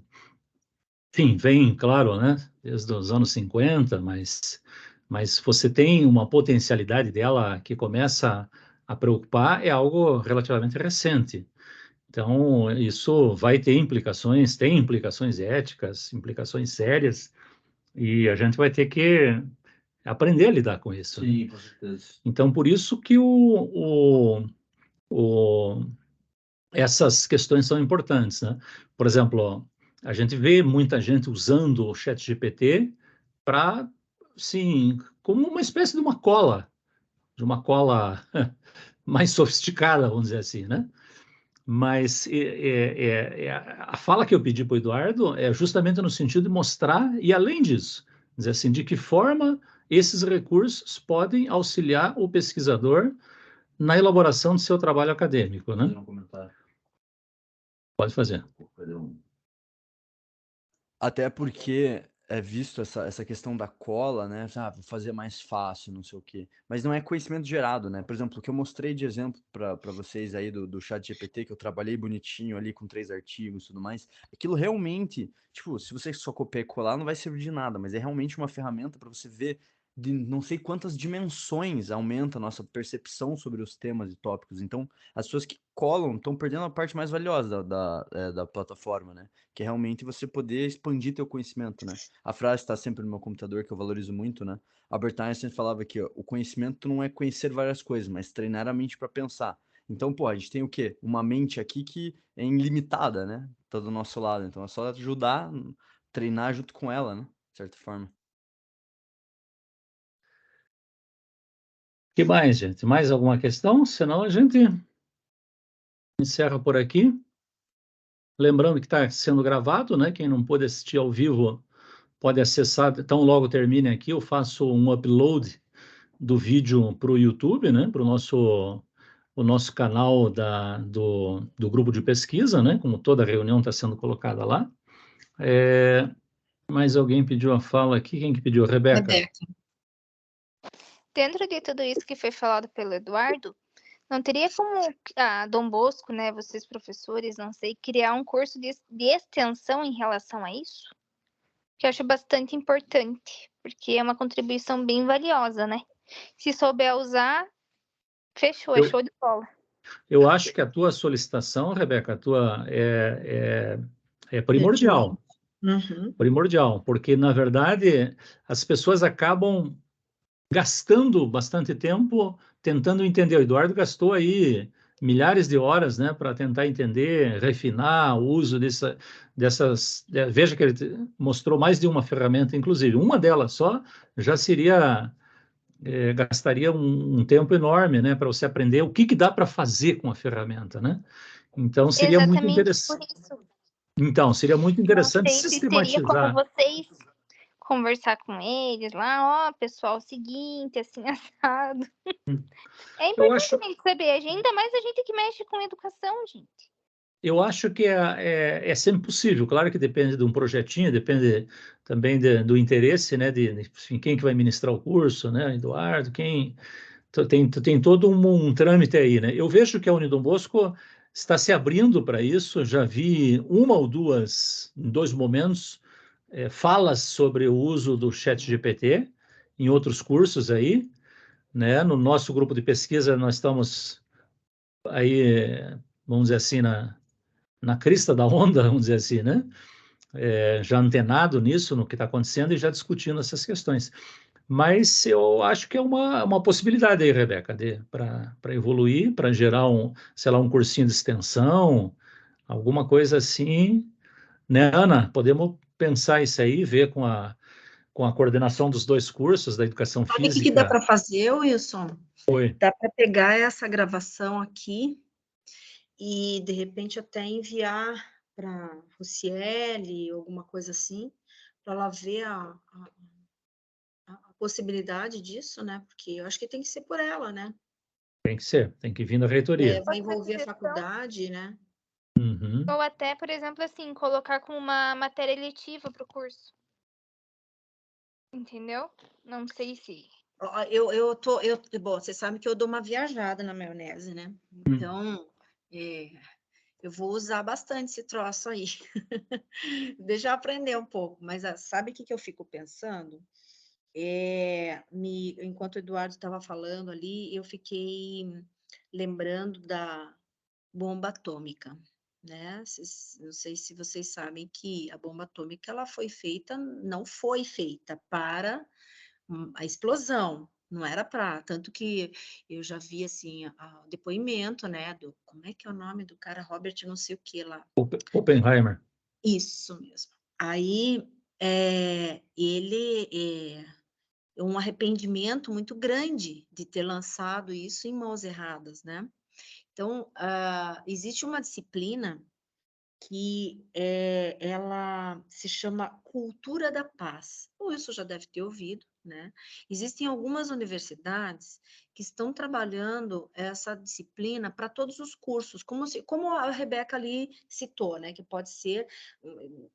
enfim, vem, claro, né? Desde os anos 50, mas você tem uma potencialidade dela que começa a preocupar, é algo relativamente recente. Então, isso vai ter implicações, tem implicações éticas, implicações sérias, e a gente vai ter que aprender a lidar com isso. Sim, né? Com certeza. Então, por isso que essas questões são importantes, né? Por exemplo, a gente vê muita gente usando o ChatGPT para, sim, como uma espécie de uma cola mais sofisticada, vamos dizer assim, né? Mas a fala que eu pedi para o Eduardo é justamente no sentido de mostrar, e além disso, dizer assim, de que forma esses recursos podem auxiliar o pesquisador na elaboração do seu trabalho acadêmico, né? Fazer um comentário. Pode fazer. Até porque é visto essa questão da cola, né? Vou fazer mais fácil, não sei o quê. Mas não é conhecimento gerado, né? Por exemplo, o que eu mostrei de exemplo para vocês aí do ChatGPT, que eu trabalhei bonitinho ali com 3 artigos e tudo mais, aquilo realmente, tipo, se você só copiar e colar, não vai servir de nada, mas é realmente uma ferramenta para você ver de não sei quantas dimensões aumenta a nossa percepção sobre os temas e tópicos. Então, as pessoas que colam estão perdendo a parte mais valiosa da plataforma, né? Que é realmente você poder expandir teu conhecimento, né? A frase está sempre no meu computador, que eu valorizo muito, né? Albert Einstein falava que ó, o conhecimento não é conhecer várias coisas, mas treinar a mente para pensar. Então, pô, a gente tem o quê? Uma mente aqui que é ilimitada, né? Tá do nosso lado. Então, é só ajudar, treinar junto com ela, né? De certa forma. Que mais, gente? Mais alguma questão? Senão a gente encerra por aqui. Lembrando que está sendo gravado, né? Quem não pôde assistir ao vivo pode acessar. Então, logo termine aqui, eu faço um upload do vídeo para o YouTube, né? Para o nosso canal do grupo de pesquisa, né? Como toda reunião está sendo colocada lá. Mais alguém pediu a fala aqui? Quem que pediu? Rebeca. Dentro de tudo isso que foi falado pelo Eduardo, não teria como a Dom Bosco, né, vocês professores, não sei, criar um curso de extensão em relação a isso? Que eu acho bastante importante, porque é uma contribuição bem valiosa, né? Se souber usar, fechou, é show de bola. Eu acho que a tua solicitação, Rebeca, é primordial. Uhum. Primordial, porque, na verdade, as pessoas acabam gastando bastante tempo tentando entender. O Eduardo gastou aí milhares de horas, né, para tentar entender, refinar o uso dessas... Veja que ele mostrou mais de uma ferramenta, inclusive. Uma delas só já seria... gastaria um tempo enorme, né, para você aprender o que dá para fazer com a ferramenta, né? Então, seria muito interessante. Por isso. Então, seria muito interessante Não sei se teria sistematizar. conversar com eles lá, ó, pessoal, seguinte, assim, assado. É Eu importante acho, a gente saber, ainda mais a gente que mexe com educação, gente. eu acho que é sempre possível. Claro que depende de um projetinho, depende também do interesse, né? Enfim, quem que vai ministrar o curso, né? Eduardo, quem. Tem todo um trâmite aí, né? Eu vejo que a Unidom Bosco está se abrindo para isso. Já vi uma ou duas, em 2 momentos, falas sobre o uso do ChatGPT em outros cursos aí, né? No nosso grupo de pesquisa, nós estamos aí, vamos dizer assim, na crista da onda, vamos dizer assim, né? Já antenado nisso, no que está acontecendo e já discutindo essas questões. Mas eu acho que é uma possibilidade aí, Rebeca, para evoluir, para gerar sei lá, um cursinho de extensão, alguma coisa assim, né, Ana? Podemos pensar isso aí, ver com a coordenação dos 2 cursos, da educação Sabe o que dá física. para fazer, Wilson? Foi. Dá para pegar essa gravação aqui e, de repente, até enviar para o Ciele, alguma coisa assim, para ela ver a possibilidade disso, né? Porque eu acho que tem que ser por ela, né? Tem que ser, tem que vir da reitoria. Vai Outra envolver a sugestão, faculdade, né? Uhum. ou até, por exemplo, assim, colocar como uma matéria eletiva para o curso. Entendeu? Não sei se. Bom, você sabe que eu dou uma viajada na maionese, né? Então, eu vou usar bastante esse troço aí. Deixa eu aprender um pouco, mas sabe o que eu fico pensando? Enquanto o Eduardo estava falando ali, eu fiquei lembrando da bomba atômica, né? Não sei se vocês sabem que a bomba atômica não foi feita para a explosão, não era para, tanto que eu já vi assim o depoimento, né, como é que é o nome do cara, Robert não sei o que lá. Oppenheimer. Isso mesmo. Aí ele um arrependimento muito grande de ter lançado isso em mãos erradas, né? Então, existe uma disciplina que ela se chama Cultura da Paz. Ou isso já deve ter ouvido, né? Existem algumas universidades que estão trabalhando essa disciplina para todos os cursos, como a Rebeca ali citou, né? Que pode ser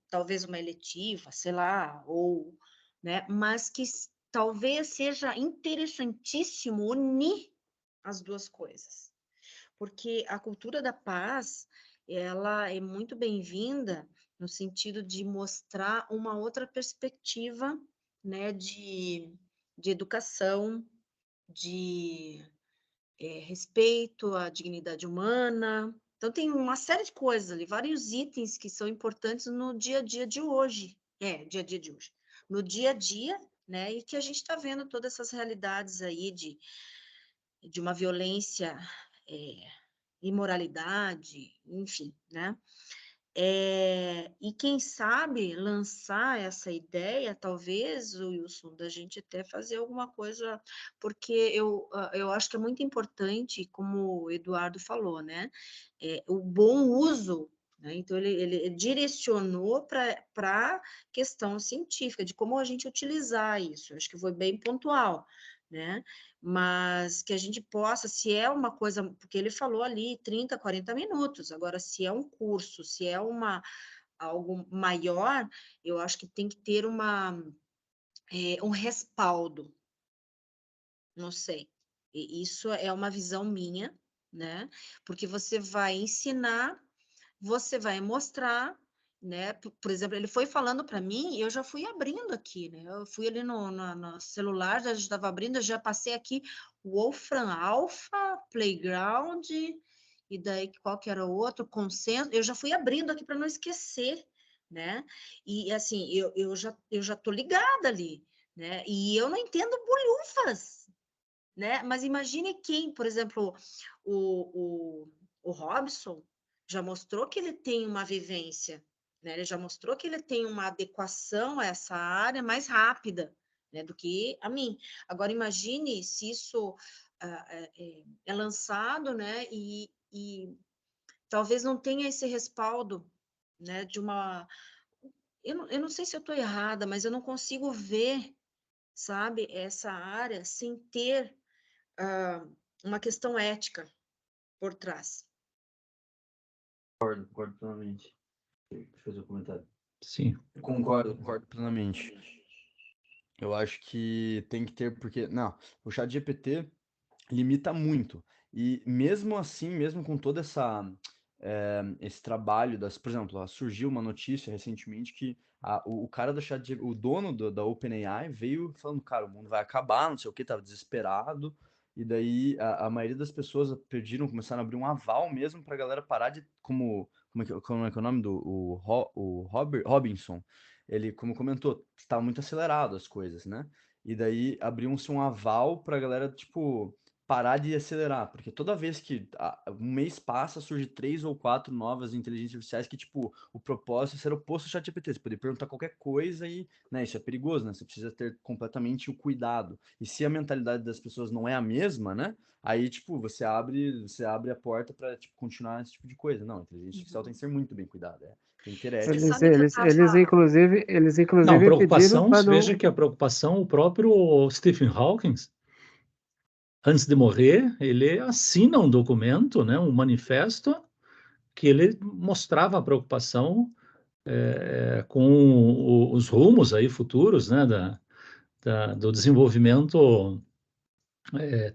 talvez uma eletiva, sei lá, ou, né? Mas que talvez seja interessantíssimo unir as 2 coisas, porque a cultura da paz ela é muito bem-vinda no sentido de mostrar uma outra perspectiva, né, de educação, de respeito à dignidade humana. Então, tem uma série de coisas ali, vários itens que são importantes no dia a dia de hoje. Dia a dia de hoje. No dia a dia, né, e que a gente está vendo todas essas realidades aí de uma violência, imoralidade, enfim, né? E quem sabe lançar essa ideia, talvez, Wilson, da gente até fazer alguma coisa, porque eu acho que é muito importante, como o Eduardo falou, né? O bom uso, né? Então, ele direcionou para a questão científica, de como a gente utilizar isso. Acho que foi bem pontual, né? Mas que a gente possa, se é uma coisa, porque ele falou ali 30, 40 minutos, agora se é um curso, se é algo maior, eu acho que tem que ter um respaldo, não sei. Isso é uma visão minha, né? Porque você vai ensinar, você vai mostrar, né? Por exemplo, ele foi falando para mim e eu já fui abrindo aqui, né? Eu fui ali no celular, já estava abrindo, eu já passei aqui Wolfram Alpha, Playground, e daí qual que era o outro? Consenso. Eu já fui abrindo aqui para não esquecer, né? E assim, eu já tô ligada ali, né? E eu não entendo bolhufas, né? Mas imagine quem, por exemplo, o Robson já mostrou que ele tem uma vivência, né? Ele já mostrou que ele tem uma adequação a essa área mais rápida, né, do que a mim. Agora imagine se isso é lançado, né? E talvez não tenha esse respaldo, né? eu não sei se eu estou errada, mas eu não consigo ver, sabe, essa área sem ter uma questão ética por trás. Concordo plenamente. Deixa eu fazer um comentário. Sim. Concordo plenamente. Eu acho que tem que ter, porque, não, o ChatGPT limita muito. E mesmo assim, mesmo com toda esse trabalho por exemplo, surgiu uma notícia recentemente que o cara do ChatGPT, o dono da OpenAI veio falando, cara, o mundo vai acabar, não sei o que, tava desesperado. E daí a maioria das pessoas começaram a abrir um aval mesmo pra galera parar de, como é que é o nome o Robinson, ele, como comentou, estava muito acelerado as coisas, né? E daí abriu-se um aval pra galera, tipo, parar de acelerar, porque toda vez que um mês passa, surge 3 ou 4 novas inteligências artificiais que, tipo, o propósito é ser oposto ao ChatGPT, você poder perguntar qualquer coisa e, né, isso é perigoso, né? Você precisa ter completamente o cuidado. E se a mentalidade das pessoas não é a mesma, né? Aí, tipo, você abre a porta para, tipo, continuar esse tipo de coisa. Não, a inteligência artificial tem que ser muito bem cuidada, tem que ter Você ética. sabe que eu Eles Não, inclusive pediram preocupação, para não. veja que a preocupação, o próprio Stephen Hawking, antes de morrer, ele assina um documento, né, um manifesto, que ele mostrava a preocupação com os rumos aí futuros, né, do desenvolvimento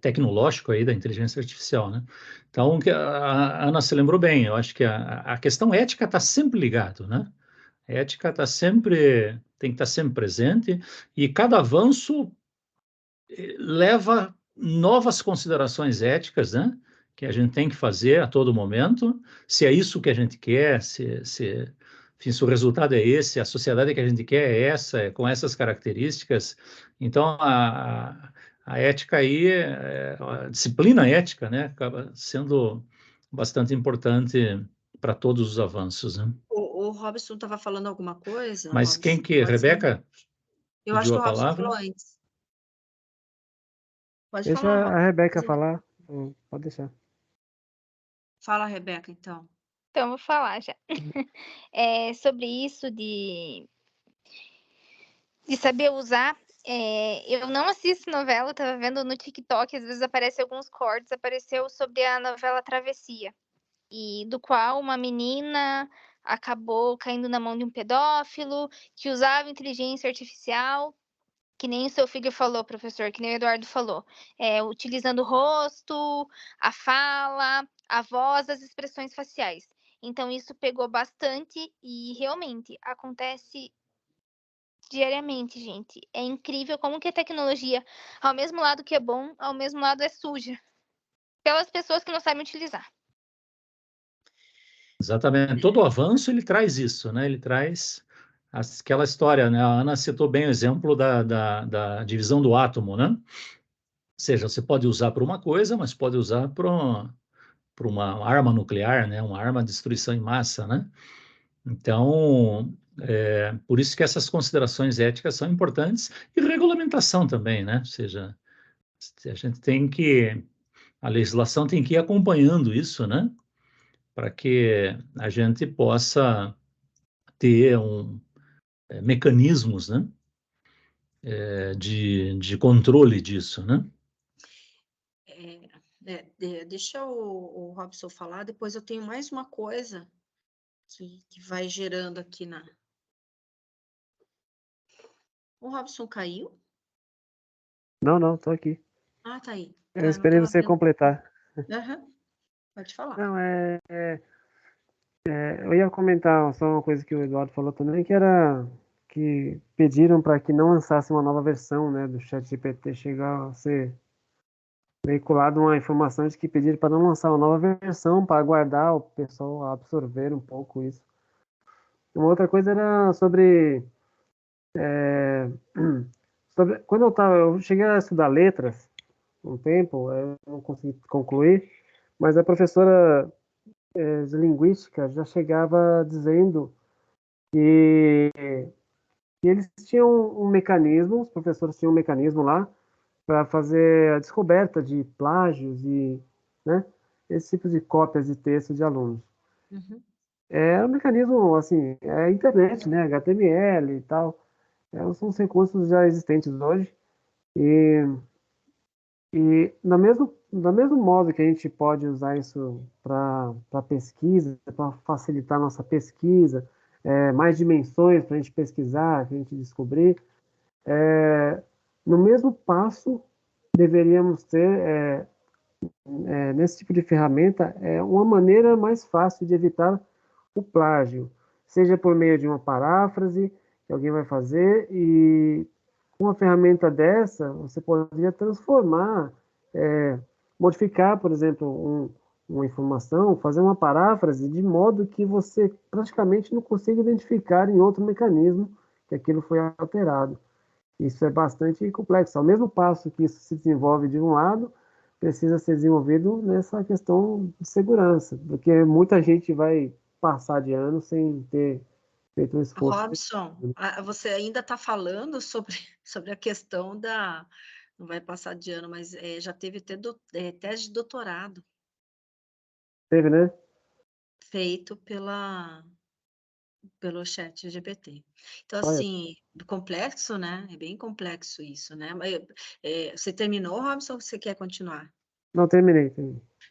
tecnológico aí da inteligência artificial, né? Então, a Ana se lembrou bem, eu acho que a questão ética está sempre ligado, né? A ética tem que estar sempre presente, e cada avanço leva novas considerações éticas, né? Que a gente tem que fazer a todo momento, se é isso que a gente quer, enfim, se o resultado é esse, a sociedade que a gente quer é essa, é com essas características. Então, a ética aí, a disciplina ética, né? Acaba sendo bastante importante para todos os avanços, né? O Robson estava falando alguma coisa, Mas Robson? quem que, Pode ser? Rebeca, Eu acho pediu que a o Robson palavra? falou antes. Pode Deixa falar, a Robson. Rebeca falar. Pode deixar. Fala, Rebeca, então. Então, vou falar já. Sobre isso de saber usar. Eu não assisto novela, tava vendo no TikTok, às vezes aparece alguns cortes, apareceu sobre a novela Travessia, e do qual uma menina acabou caindo na mão de um pedófilo que usava inteligência artificial, que nem o seu filho falou, professor, que nem o Eduardo falou, utilizando o rosto, a fala, a voz, as expressões faciais. Então, isso pegou bastante e realmente acontece diariamente, gente. É incrível como que a tecnologia, ao mesmo lado que é bom, ao mesmo lado é suja. Pelas pessoas que não sabem utilizar. Exatamente. Todo avanço ele traz isso, né? Ele traz aquela história, né? A Ana citou bem o exemplo da divisão do átomo, né? Ou seja, você pode usar para uma coisa, mas pode usar para uma arma nuclear, né? Uma arma de destruição em massa, né? Então, por isso que essas considerações éticas são importantes, e regulamentação também, né? Ou seja, a gente a legislação tem que ir acompanhando isso, né? Para que a gente possa ter mecanismos, né, de controle disso, né? Deixa o Robson falar, depois eu tenho mais uma coisa que vai gerando aqui na... O Robson caiu? Não, tô aqui. Ah, tá aí. Eu Tá, não esperei estava você vendo. completar. Uhum. Pode falar. Não, eu ia comentar só uma coisa que o Eduardo falou também, que era que pediram para que não lançasse uma nova versão, né, do ChatGPT. Chegar a ser veiculado uma informação de que pediram para não lançar uma nova versão, para aguardar o pessoal absorver um pouco isso. Uma outra coisa era quando eu cheguei a estudar letras um tempo, eu não consegui concluir, mas a professora de linguística já chegava dizendo que eles tinham um mecanismo, os professores tinham um mecanismo lá para fazer a descoberta de plágios e, né, esse tipo de cópias de texto de alunos. Uhum. É um mecanismo, assim, é a internet, né? HTML e tal. São os recursos já existentes hoje. E, da mesmo modo que a gente pode usar isso para pesquisa, para facilitar nossa pesquisa, mais dimensões para a gente pesquisar, para a gente descobrir, no mesmo passo deveríamos ter, nesse tipo de ferramenta, uma maneira mais fácil de evitar o plágio, seja por meio de uma paráfrase que alguém vai fazer, e com uma ferramenta dessa, você poderia transformar, modificar, por exemplo, uma informação, fazer uma paráfrase de modo que você praticamente não consiga identificar em outro mecanismo que aquilo foi alterado. Isso é bastante complexo. Ao mesmo passo que isso se desenvolve de um lado, precisa ser desenvolvido nessa questão de segurança, porque muita gente vai passar de ano sem ter feito um esforço. Robson, você ainda está falando sobre a questão da... Não vai passar de ano, mas já teve tese de doutorado Teve, né? feito pelo chat GPT. Então, Olha, assim, complexo, né? É bem complexo isso, né? Mas, você terminou, Robson, ou você quer continuar? não, terminei.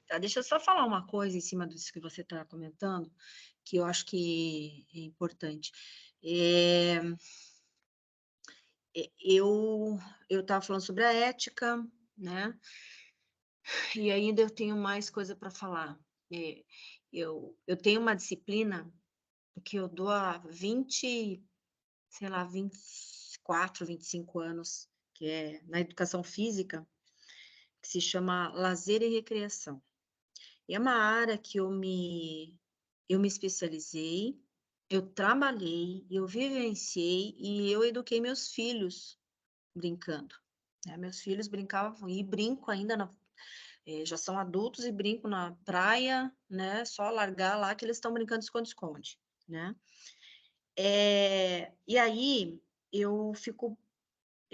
Tá, deixa eu só falar uma coisa em cima disso que você está comentando, que eu acho que é importante. Eu estava falando sobre a ética, né? E ainda eu tenho mais coisa para falar. Eu tenho uma disciplina que eu dou há 20, sei lá, 24, 25 anos, que é na educação física, que se chama Lazer e Recreação. E é uma área que eu me especializei, eu trabalhei, eu vivenciei e eu eduquei meus filhos brincando. Né? Meus filhos brincavam e brinco ainda, já são adultos e brinco na praia, né? Só largar lá que eles estão brincando de esconde-esconde, né? E aí eu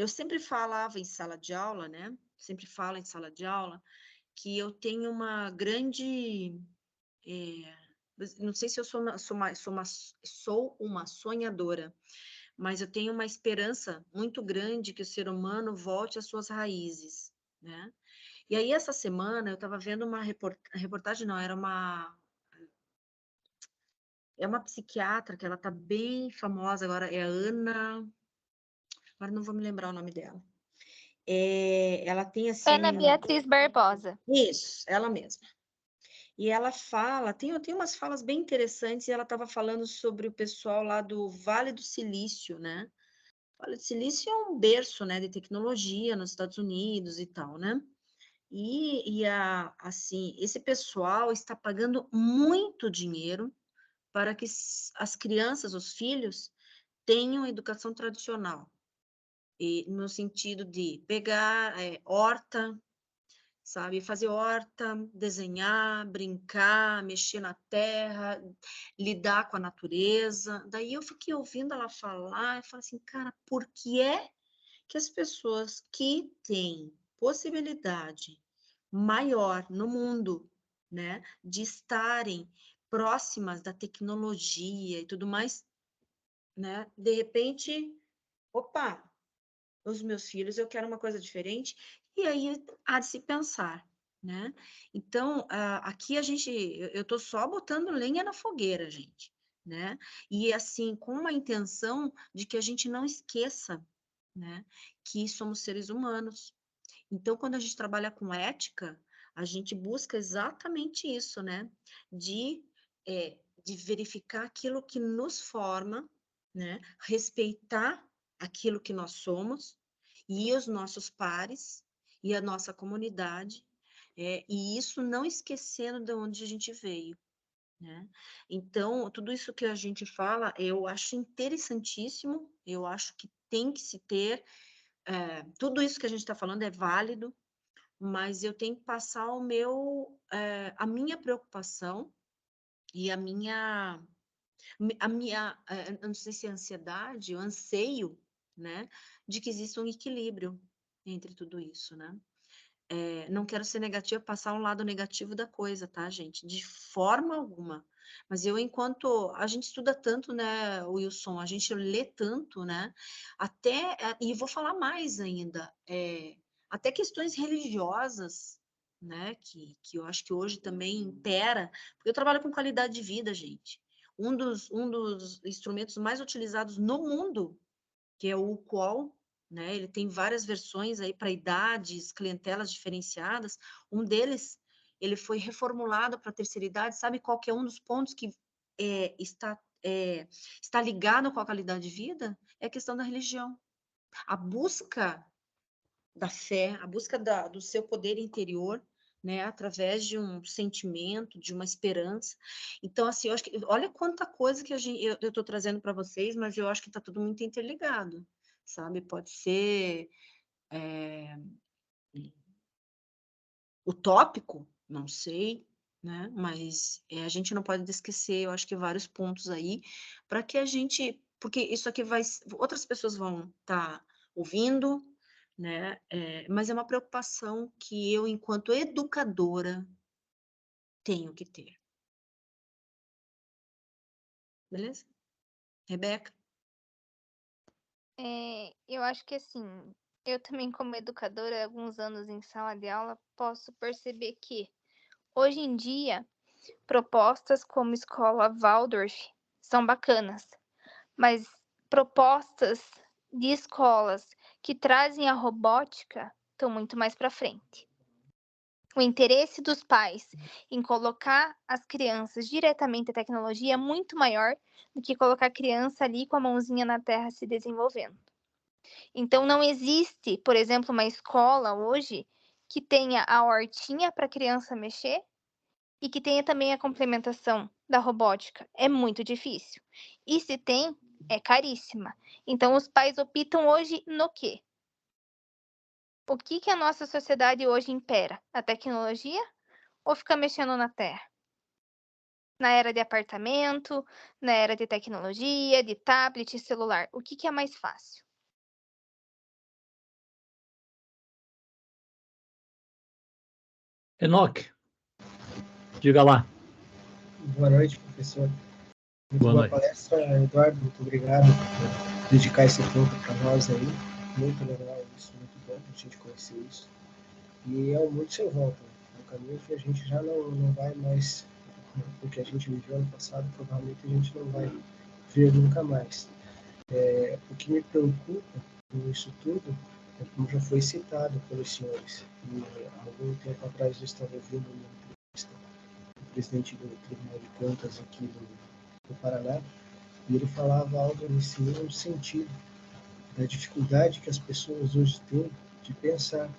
sempre falava em sala de aula, né? Sempre falo em sala de aula que eu tenho uma grande, não sei se eu sou uma sonhadora, mas eu tenho uma esperança muito grande que o ser humano volte às suas raízes, né? E aí, essa semana, eu estava vendo uma reportagem, não, é uma psiquiatra que ela está bem famosa agora, é a Ana, agora não vou me lembrar o nome dela. Ela tem, assim... Ana Beatriz Barbosa. Isso, ela mesma. E ela fala, tem umas falas bem interessantes, e ela estava falando sobre o pessoal lá do Vale do Silício, né? O Vale do Silício é um berço, né, de tecnologia nos Estados Unidos e tal, né? Assim, esse pessoal está pagando muito dinheiro para que as crianças, os filhos, tenham educação tradicional, e no sentido de pegar horta, sabe, fazer horta, desenhar, brincar, mexer na terra, lidar com a natureza. Daí eu fiquei ouvindo ela falar e falei assim, cara, por que é que as pessoas que têm possibilidade maior no mundo, né, de estarem próximas da tecnologia e tudo mais, né, de repente, opa, os meus filhos, eu quero uma coisa diferente, e aí há de se pensar, né? Então, aqui eu estou só botando lenha na fogueira, gente, né? E assim, com uma intenção de que a gente não esqueça, né, que somos seres humanos. Então, quando a gente trabalha com ética, a gente busca exatamente isso, né? De, de verificar aquilo que nos forma, né? Respeitar aquilo que nós somos e os nossos pares e a nossa comunidade, e isso não esquecendo de onde a gente veio, né? Então, tudo isso que a gente fala, eu acho interessantíssimo, eu acho que tem que se ter, tudo isso que a gente está falando é válido, mas eu tenho que passar a minha preocupação e eu não sei se é ansiedade, o anseio, né, de que exista um equilíbrio entre tudo isso, né? não quero ser negativa, passar um lado negativo da coisa, tá, gente? De forma alguma. Mas enquanto a gente estuda tanto, né, Wilson, a gente lê tanto, né? E vou falar mais ainda, até questões religiosas, né, que eu acho que hoje também impera, porque eu trabalho com qualidade de vida, gente. Um dos instrumentos mais utilizados no mundo, que é o QOL, né? Ele tem várias versões aí para idades, clientelas diferenciadas. Um deles, ele foi reformulado para a terceira idade. Sabe qual que é um dos pontos que está ligado com a qualidade de vida? É a questão da religião. A busca da fé, a busca do seu poder interior, né, através de um sentimento, de uma esperança. Então, assim, eu acho que, olha quanta coisa que eu estou trazendo para vocês, mas eu acho que está tudo muito interligado, sabe? Pode ser utópico, não sei, né? Mas a gente não pode esquecer, eu acho que vários pontos aí, para que a gente, porque isso aqui outras pessoas vão estar ouvindo, né? Mas é uma preocupação que eu, enquanto educadora, tenho que ter. Beleza? Rebeca? Eu acho que assim, eu também como educadora, há alguns anos em sala de aula, posso perceber que hoje em dia propostas como escola Waldorf são bacanas, mas propostas de escolas que trazem a robótica estão muito mais para frente. O interesse dos pais em colocar as crianças diretamente à tecnologia é muito maior do que colocar a criança ali com a mãozinha na terra se desenvolvendo. Então, não existe, por exemplo, uma escola hoje que tenha a hortinha para a criança mexer e que tenha também a complementação da robótica. É muito difícil. E se tem, é caríssima. Então, os pais optam hoje no quê? O que a nossa sociedade hoje impera? A tecnologia ou ficar mexendo na terra? Na era de apartamento, na era de tecnologia, de tablet, celular, o que é mais fácil? Enoque, diga lá. Boa noite, professor. Muito Boa boa noite. palestra, Eduardo. Muito obrigado por dedicar esse tempo para nós aí. Muito legal isso, muito bom a gente conhecer isso. E é um mundo sem volta, um caminho que a gente já não vai mais, o que a gente viveu ano passado, provavelmente a gente não vai ver nunca mais. O que me preocupa com isso tudo é como já foi citado pelos senhores. E há algum tempo atrás eu estava ouvindo uma entrevista do presidente do Tribunal de Contas aqui do Paraná, e ele falava algo nesse mesmo sentido, da dificuldade que as pessoas hoje têm de pensar.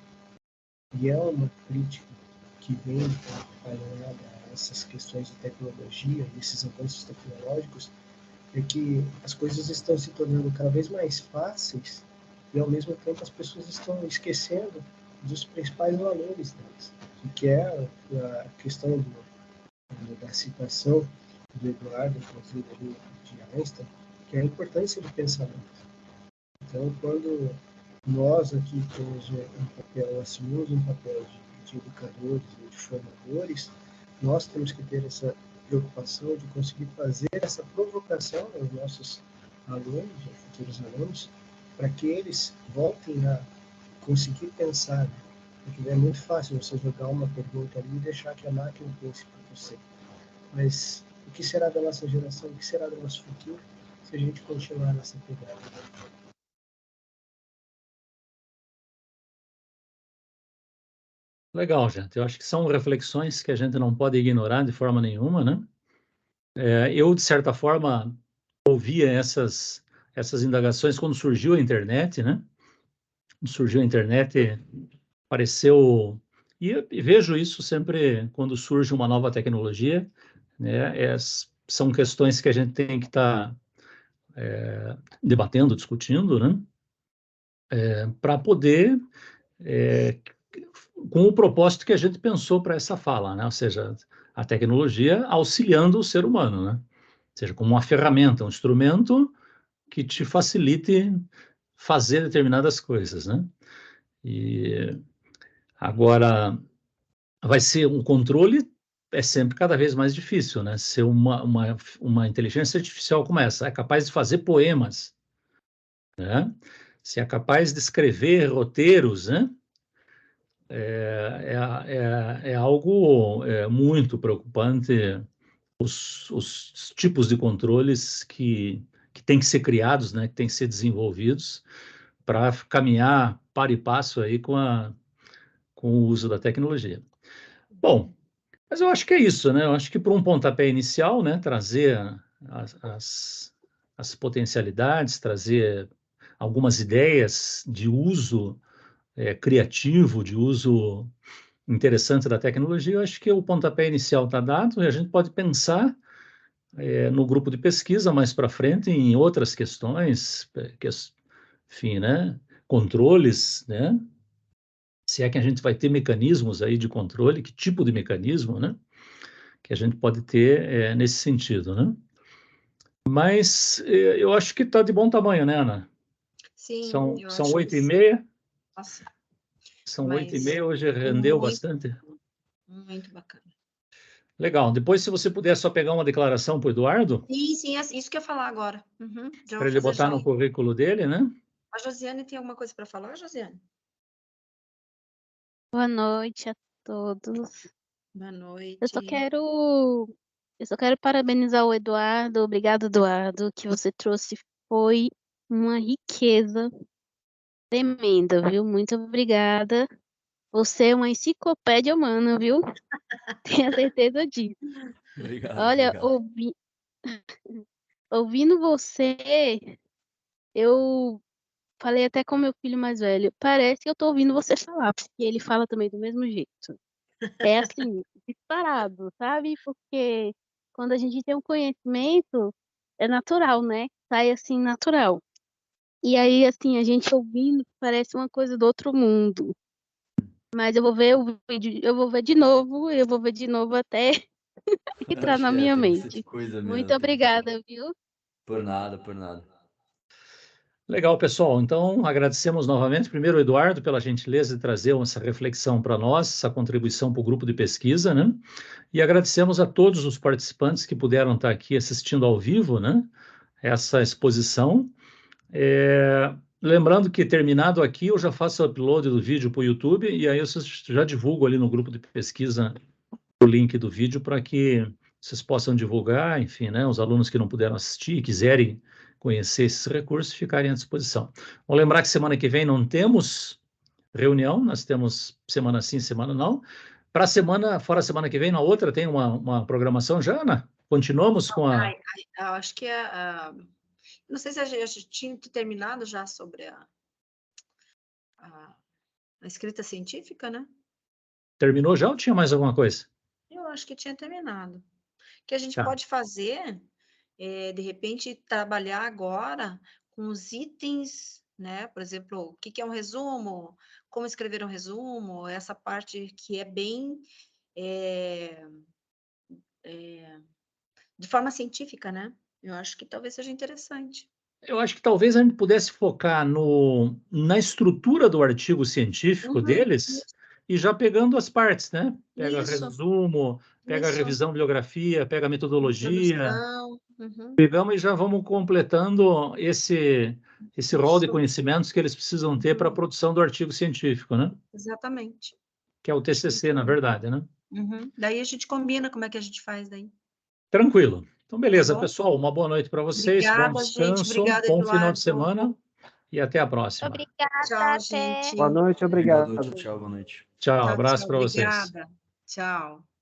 E é uma crítica que vem acompanhada a essas questões de tecnologia, esses avanços tecnológicos, é que as coisas estão se tornando cada vez mais fáceis e, ao mesmo tempo, as pessoas estão esquecendo dos principais valores delas, que é a questão da citação do Eduardo, inclusive ali de Einstein, que é a importância do pensamento. Então, quando nós aqui temos um papel, assumimos um papel de educadores ou de formadores, nós temos que ter essa preocupação de conseguir fazer essa provocação aos nossos alunos, aos futuros alunos, para que eles voltem a conseguir pensar. Porque é muito fácil você jogar uma pergunta ali e deixar que a máquina pense por você. Mas o que será da nossa geração, o que será do nosso futuro, se a gente continuar nessa pegada? Legal, gente. Eu acho que são reflexões que a gente não pode ignorar de forma nenhuma, né? Eu, de certa forma, ouvia essas indagações quando surgiu a internet, né? Quando surgiu a internet, apareceu... E vejo isso sempre quando surge uma nova tecnologia, né? São questões que a gente tem que estar debatendo, discutindo, né? Para poder... com o propósito que a gente pensou para essa fala, né? Ou seja, a tecnologia auxiliando o ser humano, né? Ou seja, como uma ferramenta, um instrumento que te facilite fazer determinadas coisas, né? E Agora, vai ser um controle, é sempre cada vez mais difícil, né? Ser uma inteligência artificial como essa, é capaz de fazer poemas, né? Se é capaz de escrever roteiros, né? É algo muito preocupante, os tipos de controles que têm que ser criados, né? Que têm que ser desenvolvidos para caminhar par e passo aí com o uso da tecnologia. Bom, mas eu acho que é isso, né? Eu acho que para um pontapé inicial, né, trazer as potencialidades, trazer algumas ideias de uso criativo, de uso interessante da tecnologia, eu acho que o pontapé inicial está dado e a gente pode pensar no grupo de pesquisa mais para frente em outras questões, enfim, né? Controles, né? Se é que a gente vai ter mecanismos aí de controle, que tipo de mecanismo, né? Que a gente pode ter nesse sentido, né? Mas eu acho que está de bom tamanho, né, Ana? Sim, eu São acho que 8h30. Nossa, São mas 8h30, hoje rendeu muito, bastante. muito bacana. Legal. Depois, se você puder só pegar uma declaração para o Eduardo, Sim, isso que eu ia falar agora. Já para vou ele fazer botar já. no currículo dele, né? A Josiane tem alguma coisa para falar, Josiane? Boa noite a todos. Boa Eu noite. só quero parabenizar o Eduardo. Obrigado, Eduardo. O que você trouxe foi uma riqueza tremenda, viu? Muito obrigada. Você é uma enciclopédia humana, viu? Tenha certeza disso. Obrigado, Olha, obrigado. ouvindo você, eu falei até com meu filho mais velho. Parece que eu tô ouvindo você falar, porque ele fala também do mesmo jeito. É assim, disparado, sabe? Porque quando a gente tem um conhecimento, é natural, né? Sai assim, natural. E aí, assim, a gente ouvindo, parece uma coisa do outro mundo. Mas eu vou ver o vídeo, eu vou ver de novo até entrar Acho na que minha tem bastante mente. coisa Muito mesmo. obrigada, viu? Por nada, por nada. Legal, pessoal. Então, agradecemos novamente, primeiro, o Eduardo, pela gentileza de trazer essa reflexão para nós, essa contribuição para o grupo de pesquisa, né? E agradecemos a todos os participantes que puderam estar aqui assistindo ao vivo, né? Essa exposição. Lembrando que, terminado aqui, eu já faço o upload do vídeo para o YouTube e aí eu já divulgo ali no grupo de pesquisa o link do vídeo para que vocês possam divulgar, enfim, né? Os alunos que não puderam assistir e quiserem conhecer esses recursos ficarem à disposição. Vou lembrar que semana que vem não temos reunião, nós temos semana sim, semana não. Para a semana, fora a semana que vem, na outra tem uma programação já, Ana? Continuamos com a... Eu acho que não sei se a gente tinha terminado já sobre a escrita científica, né? Terminou já ou tinha mais alguma coisa? Eu acho que tinha terminado. O que a gente Tá. pode fazer de repente, trabalhar agora com os itens, né? Por exemplo, o que é um resumo, como escrever um resumo, essa parte que é bem de forma científica, né? Eu acho que talvez seja interessante. Eu acho que talvez a gente pudesse focar na estrutura do artigo científico deles e já pegando as partes, né? Pega Isso. resumo, pega a Isso. revisão bibliografia, pega a metodologia, Introdução. pegamos e já vamos completando esse rol de conhecimentos que eles precisam ter para a produção do artigo científico, né? Exatamente. Que é o TCC, na verdade, né? Daí a gente combina como é que a gente faz daí. Tranquilo. Então, beleza, Tá bom? pessoal. Uma boa noite para vocês. Obrigada, bom descanso, gente. Obrigada, bom final de Eduardo. semana e até a próxima. Obrigada, Tchau, até. gente. Boa noite, Boa obrigado. noite, tchau, boa noite. Tchau, Tchau, abraço tchau. para vocês. Obrigada. Tchau.